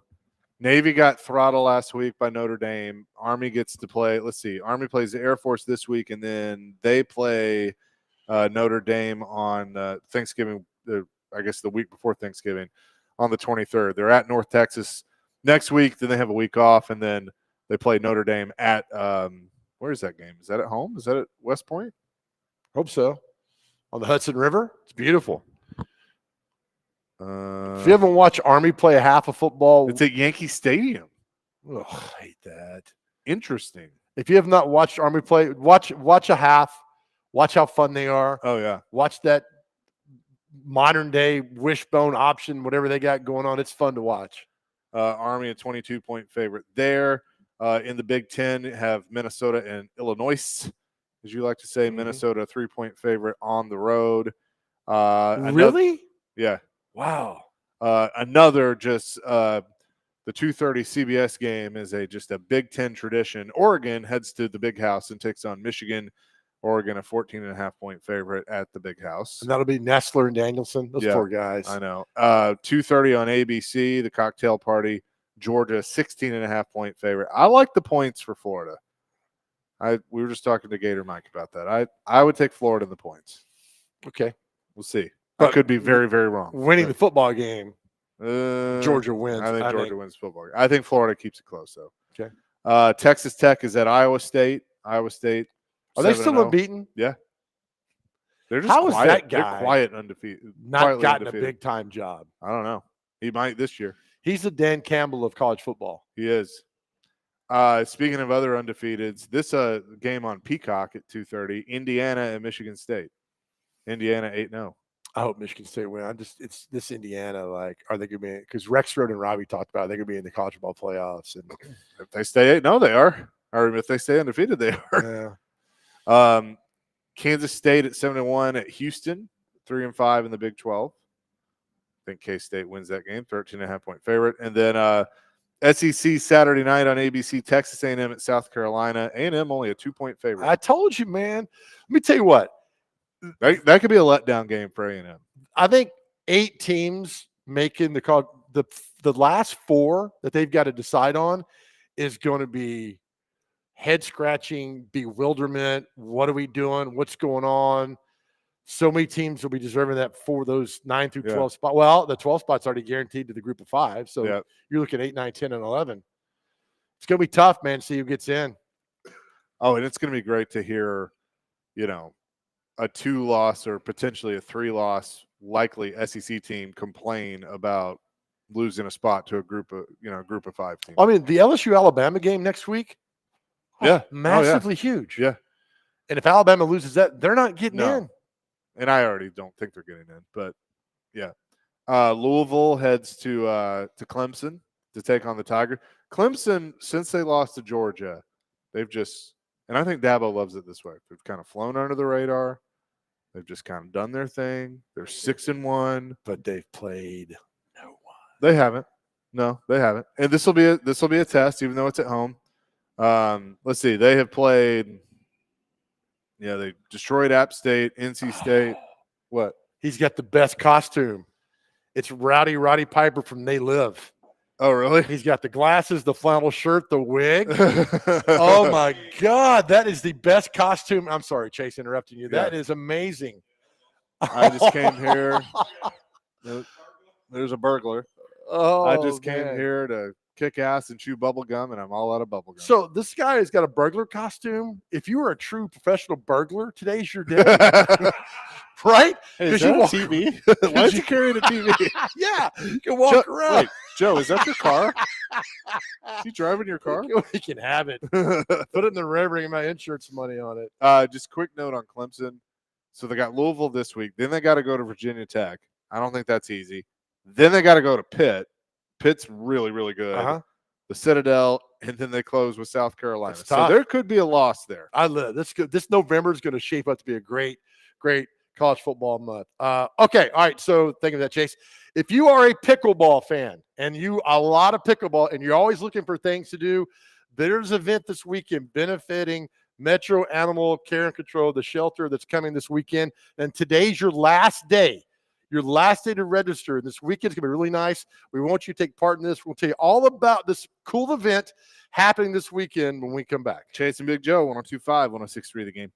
Navy got throttled last week by Notre Dame. Army gets to play. Let's see. Army plays the Air Force this week, and then they play Notre Dame on Thanksgiving. I guess the week before Thanksgiving, on the 23rd. They're at North Texas. next week. Then they have a week off, and then they play Notre Dame at where is that game? Is that at home? Is that at West Point? Hope so. On the Hudson River, it's beautiful. If you haven't watched Army play a half of football, It's at Yankee Stadium. ugh, I hate that. Interesting. If you have not watched Army play, watch a half. Watch how fun they are. Oh yeah. Watch that modern day wishbone option, whatever they got going on. It's fun to watch. Army a 22-point favorite there. In the Big Ten, have Minnesota and Illinois, as you like to say. Minnesota a 3-point favorite on the road. Really? Yeah. Wow. Another just the 2:30 CBS game is just a Big Ten tradition. Oregon heads to the Big House and takes on Michigan. Oregon a 14.5-point favorite at the Big House. And that'll be Nestler and Danielson. Those Yeah, poor guys. I know. 2:30 on ABC, the cocktail party. Georgia 16.5-point favorite. I like the points for Florida. We were just talking to Gator Mike about that. I would take Florida in the points. Okay. We'll see. But I could be very, very wrong. Winning the football game, the Georgia wins. I think Georgia wins football. I think Florida keeps it close though. Okay. Texas Tech is at Iowa State. Iowa State. Are they still 7-0. unbeaten? Yeah. They're just How is quiet. that They're guy quiet and undefeated. Not quietly gotten undefeated. a big time job. I don't know. He might this year. He's the Dan Campbell of college football. He is. Speaking of other undefeateds, this game on Peacock at 2:30, Indiana and Michigan State. Indiana 8-0. I hope Michigan State win. It's this Indiana. Like, are they going to be? Because Rexroad and Robbie talked about they're going to be in the college football playoffs. And If they stay 8-0, they are. Or if they stay undefeated, they are. yeah. Kansas State at 7-1 at Houston, 3-5 in the Big 12. I think K-State wins that game, 13.5-point favorite. And then SEC Saturday night on ABC, Texas A&M at South Carolina. A&M only a 2-point favorite. I told you, man. Let me tell you what. That could be a letdown game for A&M. I think 8 teams making the last 4 that they've got to decide on is going to be head scratching, bewilderment. What are we doing? What's going on? So many teams will be deserving that for those 9 through 12 spots. Well, the 12 spots already guaranteed to the group of 5. So you're looking at 8, 9, 10, and 11. It's going to be tough, man, to see who gets in. Oh, and it's going to be great to hear, a 2-loss or potentially a 3-loss likely SEC team complain about losing a spot to a group of 5 teams. I mean, the LSU Alabama game next week. Massively huge. Yeah. And if Alabama loses that, they're not getting in. And I already don't think they're getting in, but yeah. Louisville heads to Clemson to take on the Tiger. Clemson, since they lost to Georgia, they've just, and I think Dabo loves it this way. They've kind of flown under the radar. They've just kind of done their thing. They're 6-1, but they've played no one. They haven't. No, they haven't. And this will be a test, even though it's at home. Let's see. They have played. Yeah, they destroyed App State, NC State. What? He's got the best costume. It's Roddy Piper from They Live. Oh, really? He's got the glasses, the flannel shirt, the wig. Oh, my God. That is the best costume. I'm sorry, Chase, interrupting you. That is amazing. I just came here. There's a burglar. Oh, I just came man. here to kick ass and chew bubble gum, and I'm all out of bubble gum. So this guy has got a burglar costume. If you were a true professional burglar, today's your day. Right? Hey, is you that a walk- TV? Why don't you carry the TV? Yeah, you can walk around. Wait, Joe, is that your car? Is he driving your car? We can have it. Put it in the river and get my insurance money on it. Just quick note on Clemson. So they got Louisville this week. Then they got to go to Virginia Tech. I don't think that's easy. Then they got to go to Pitt. Pitt's really, really good. The Citadel, and then they close with South Carolina. That's So tough. there could be a loss there. I love this. This November is going to shape up to be a great college football month. Okay, all right. So think of that, Chase. If you are a pickleball fan and you a lot of pickleball and you're always looking for things to do, there's an event this weekend benefiting Metro Animal Care and Control, the shelter that's coming this weekend. And today's your last day. Your last day to register. This weekend's going to be really nice. We want you to take part in this. We'll tell you all about this cool event happening this weekend when we come back. Chase and Big Joe, 102.5, 106.3 The Game.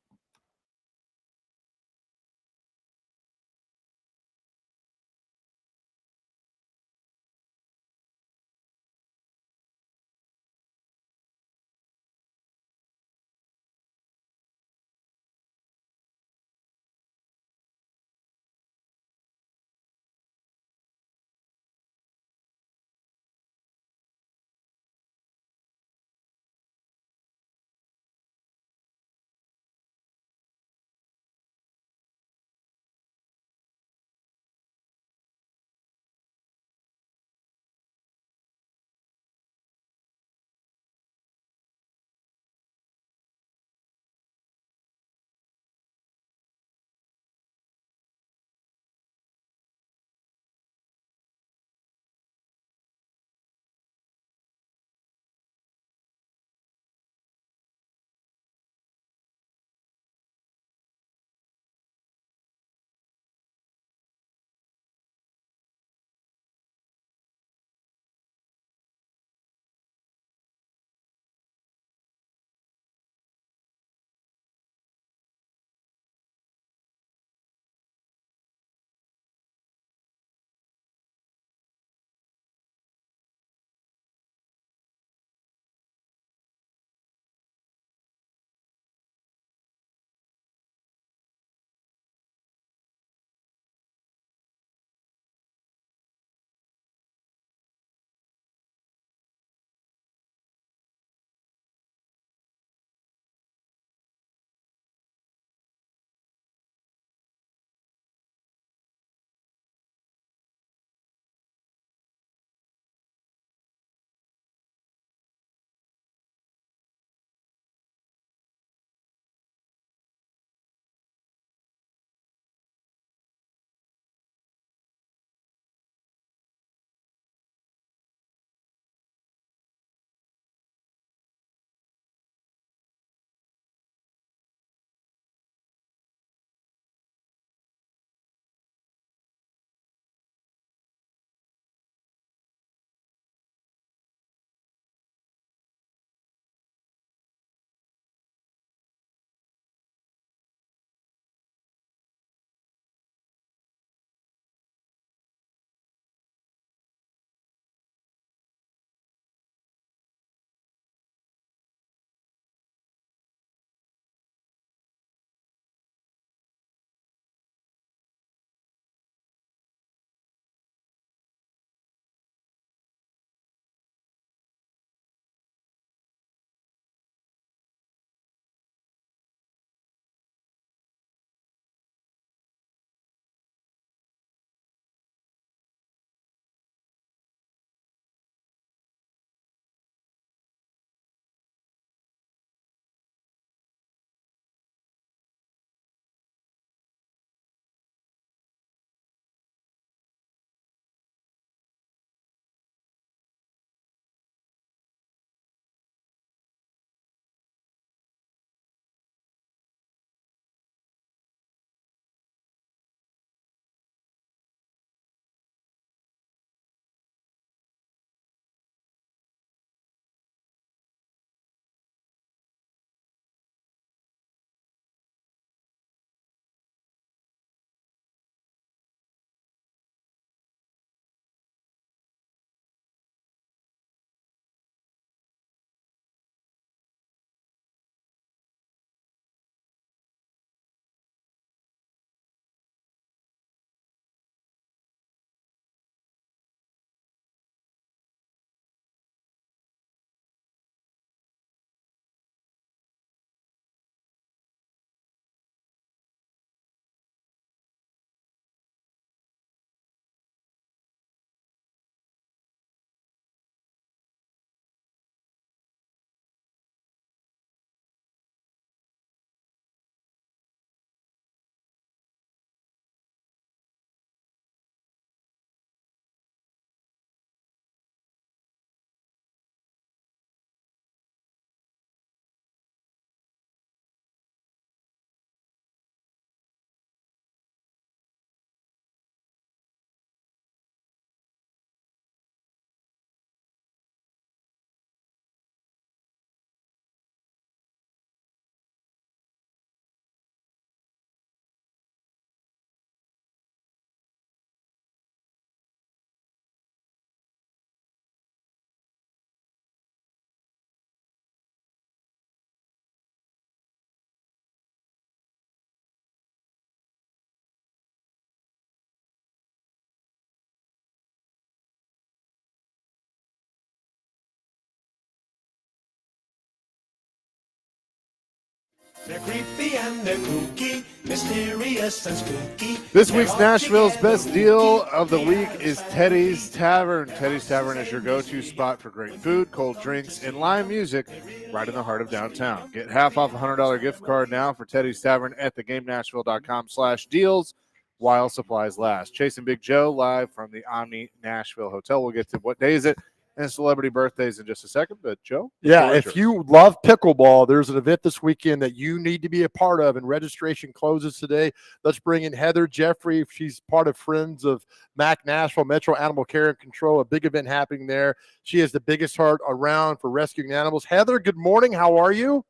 They're creepy and they're kooky, mysterious and spooky. This week's Nashville's best deal of the week is Teddy's Tavern. Teddy's Tavern is your go-to spot for great food, cold drinks, and live music right in the heart of downtown. Get half off a $100 gift card now for Teddy's Tavern at thegamenashville.com/deals while supplies last. Chasing Big Joe live from the Omni Nashville Hotel. We'll get to what day is it and celebrity birthdays in just a second. But Joe? Yeah, if you love pickleball, there's an event this weekend that you need to be a part of, and registration closes today. Let's bring in Heather Jeffrey. She's part of Friends of Mac Nashville, Metro Animal Care and Control, a big event happening there. She has the biggest heart around for rescuing animals. Heather, good morning. How are you?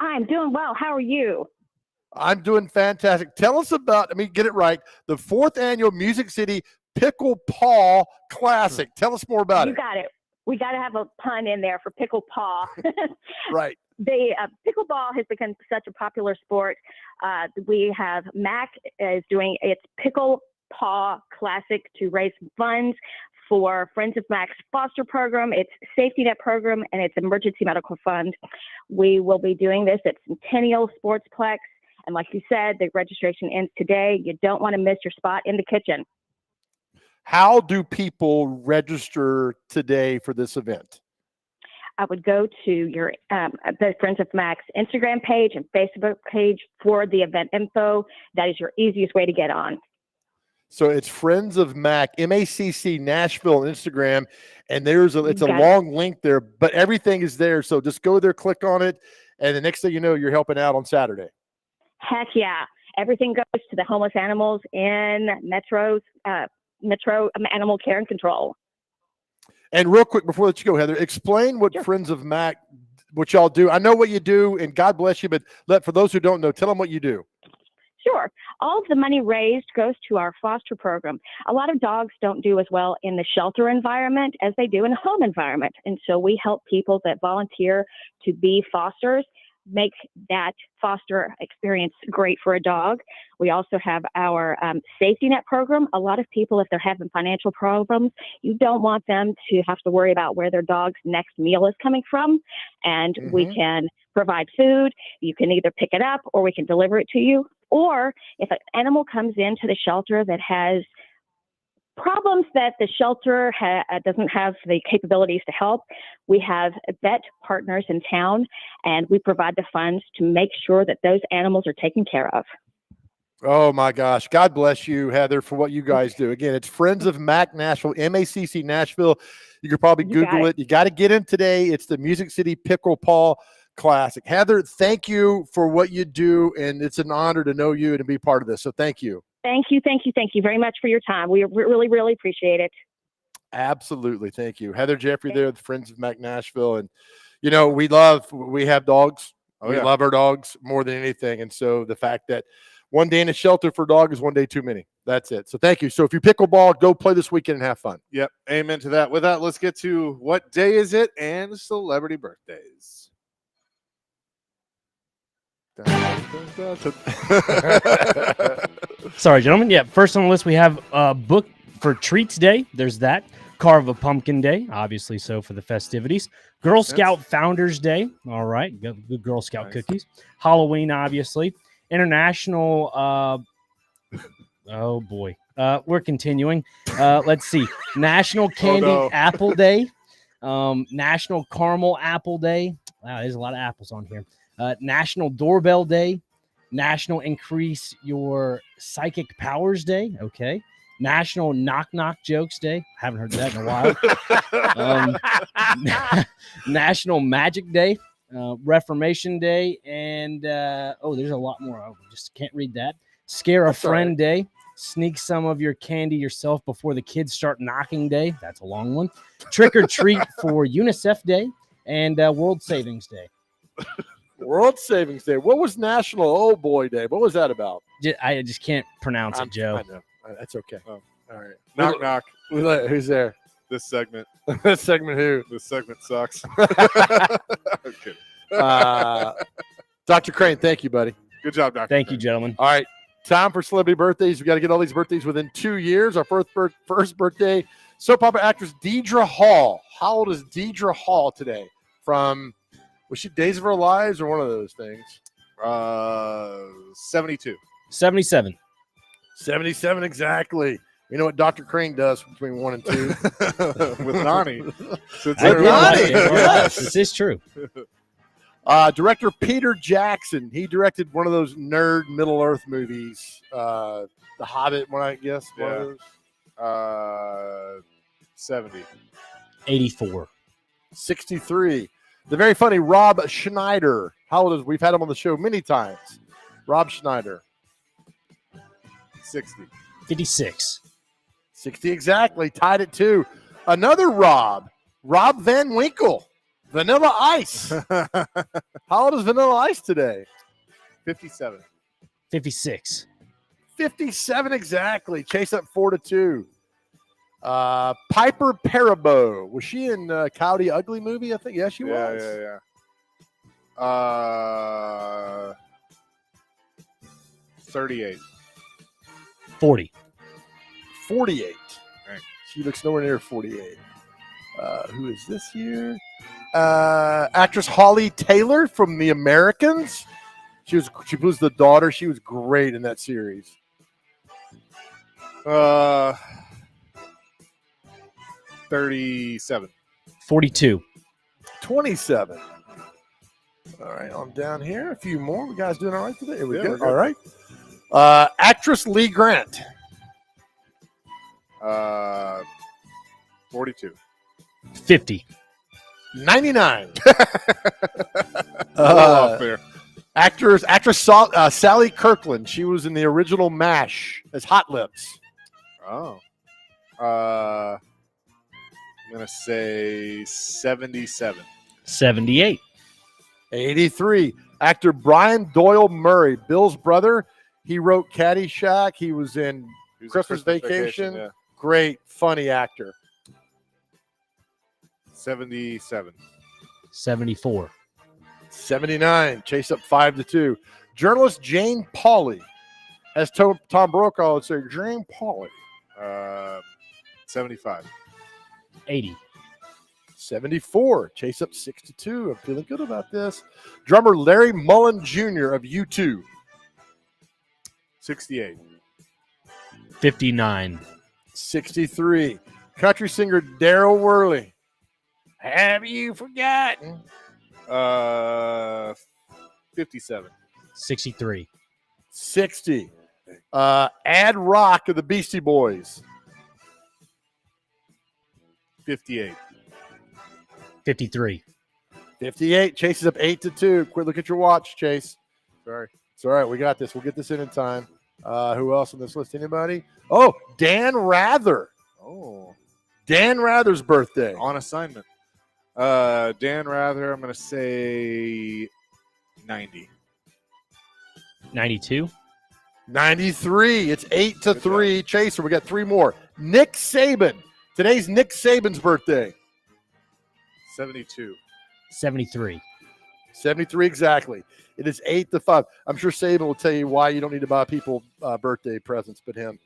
I'm doing well. How are you? I'm doing fantastic. Tell us about, get it right, the 4th annual Music City Pickle Paw Classic. Tell us more about You it. got it. We got to have a pun in there for pickle paw. Right. The pickleball has become such a popular sport. We have MAC is doing its Pickle Paw Classic to raise funds for Friends of Mac's foster program, its safety net program, and its emergency medical fund. We will be doing this at Centennial Sportsplex. And like you said, the registration ends today. You don't want to miss your spot in the kitchen. How do people register today for this event? I would go to your the Friends of Mac's Instagram page and Facebook page for the event info. That is your easiest way to get on. So it's Friends of Mac, MACC Nashville on Instagram, and it's a Got it. long link there, but everything is there. So just go there, click on it, and the next thing you know, you're helping out on Saturday. Heck yeah. Everything goes to the homeless animals in Metro Animal Care and Control. And real quick before I let you go, Heather, explain what Friends of Mac, what y'all do. I know what you do, and God bless you, but for those who don't know, tell them what you do. Sure. All of the money raised goes to our foster program. A lot of dogs don't do as well in the shelter environment as they do in a home environment. And so we help people that volunteer to be fosters make that foster experience great for a dog. We also have our safety net program. A lot of people, if they're having financial problems, you don't want them to have to worry about where their dog's next meal is coming from. And we can provide food. You can either pick it up or we can deliver it to you. Or if an animal comes into the shelter that has problems that the shelter doesn't have the capabilities to help, we have vet partners in town, and we provide the funds to make sure that those animals are taken care of. Oh my gosh. God bless you, Heather, for what you guys do. Again, it's Friends of Mac Nashville, MACC Nashville. You could probably Google it. You got to get in today. It's the Music City Pickle Paw Classic. Heather, thank you for what you do, and it's an honor to know you and to be part of this. So thank you. Thank you very much for your time. We really, really appreciate it. Absolutely. Thank you. Heather Jeffrey there, the Friends of Mac Nashville. And, we have dogs. We love our dogs more than anything. And so the fact that one day in a shelter for a dog is one day too many. That's it. So thank you. So if you pickleball, go play this weekend and have fun. Yep. Amen to that. With that, let's get to what day is it and celebrity birthdays. Sorry, gentlemen. Yeah, first on the list we have book for Treats Day. There's that. Carve a Pumpkin Day, obviously so for the festivities. Girl Scout Founders Day. All right, good Girl Scout cookies. Halloween, obviously. International. Oh boy, we're continuing. Let's see. National Candy Apple Day. National Caramel Apple Day. Wow, there's a lot of apples on here. National Doorbell Day. National Increase Your Psychic Powers Day. Okay. National Knock Knock Jokes Day. Haven't heard that in a while. National Magic Day. Reformation Day. And, there's a lot more. I just can't read that. Scare a Friend Day. Sneak some of your candy yourself before the kids start knocking Day. That's a long one. Trick or Treat for UNICEF Day. And World Savings Day. World Savings Day. What was National Oh Boy Day? What was that about? I just can't pronounce it, Joe. I know. That's okay. Oh, all right. Knock, knock. Who's there? This segment. This segment who? This segment sucks. Okay. Dr. Crane, thank you, buddy. Good job, Dr. Thank you, gentlemen. All right. Time for celebrity birthdays. We got to get all these birthdays within 2 years. Our first birthday, soap opera actress Deidre Hall. How old is Deidre Hall today? Was she Days of Our Lives or one of those things? 72. 77. 77 exactly. You know what Dr. Crane does between 1 and 2? With Nani. Since I they're do like running. it. Yes, this is true. Director Peter Jackson. He directed one of those nerd Middle Earth movies. The Hobbit one, I guess. One of those. 70. 84. 63. The very funny Rob Schneider. How old is? We've had him on the show many times. Rob Schneider. 60. 56. 60 exactly. Tied at 2. Another Rob Van Winkle. Vanilla Ice. How old is Vanilla Ice today? 57. 56. 57 exactly. Chase up 4-2. Piper Perabo. Was she in Coyote Ugly movie? I think. Yeah, she was. Yeah. 38. 40. 48. Right. She looks nowhere near 48. Who is this here? Actress Holly Taylor from The Americans. She was the daughter. She was great in that series. 37. 42. 27. All right, I'm down here. A few more. You guys doing all right today? Here we Yeah, go. we're good. All right. Actress Lee Grant. 42. 50. 99. Off there. Actress Sally Kirkland. She was in the original MASH as Hot Lips. Oh. I'm going to say 77. 78. 83. Actor Brian Doyle Murray, Bill's brother. He wrote Caddyshack. He was in He was in Christmas Vacation. yeah. Great, funny actor. 77. 74. 79. Chase up 5-2. Journalist Jane Pauley. As Tom Brokaw would say, Jane Pauley. 75. 80. 74. Chase up 6-2. I'm feeling good about this. Drummer Larry Mullen Jr. of U2. 68. 59. 63. Country singer Daryl Worley. Have you forgotten? 57. 63. 60. Ad Rock of the Beastie Boys. 58. 53. 58. Chases up 8-2. Quit look at your watch, Chase. Sorry. It's all right. We got this. We'll get this in time. Who else on this list? Anybody? Oh, Dan Rather. Oh. Dan Rather's birthday. On assignment. Dan Rather, I'm going to say 90. 92. 93. It's 8-3. Chaser. We got 3 more. Nick Saban. Today's Nick Saban's birthday. 72. 73. 73 exactly. It is 8-5. I'm sure Saban will tell you why you don't need to buy people birthday presents, but him.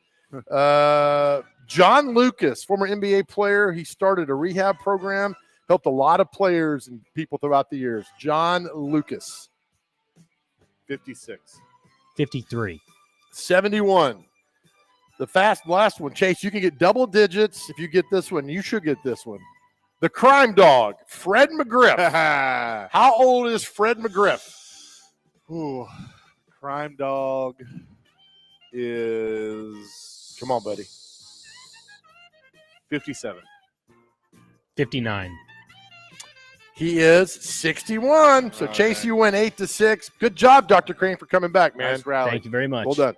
John Lucas, former NBA player. He started a rehab program, helped a lot of players and people throughout the years. John Lucas. 56. 53. 71. The last one, Chase, you can get double digits. If you get this one, you should get this one. The crime dog, Fred McGriff. How old is Fred McGriff? Ooh, crime dog is. Come on, buddy. 57. 59. He is 61. So, All Chase, right. you win 8-6. Good job, Dr. Crane, for coming back, man. Nice rally. Thank you very much. Well done.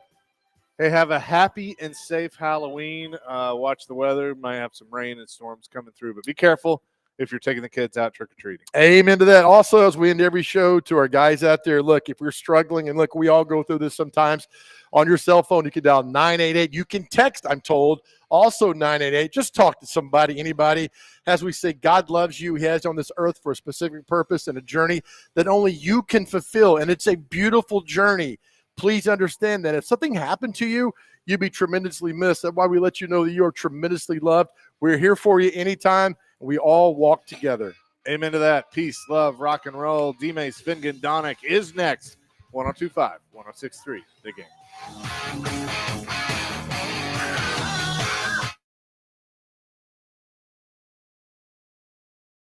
Hey, have a happy and safe Halloween. Watch the weather. Might have some rain and storms coming through, but be careful if you're taking the kids out trick-or-treating. Amen to that. Also, as we end every show, to our guys out there, look, if we're struggling, and look, we all go through this sometimes, on your cell phone, you can dial 988. You can text, I'm told, also 988. Just talk to somebody, anybody. As we say, God loves you. He has you on this earth for a specific purpose and a journey that only you can fulfill, and it's a beautiful journey. Please understand that if something happened to you, you'd be tremendously missed. That's why we let you know that you are tremendously loved. We're here for you anytime. We all walk together. Amen to that. Peace, love, rock and roll. D-Mace Fingon Donick is next 1025, 1063, The Game.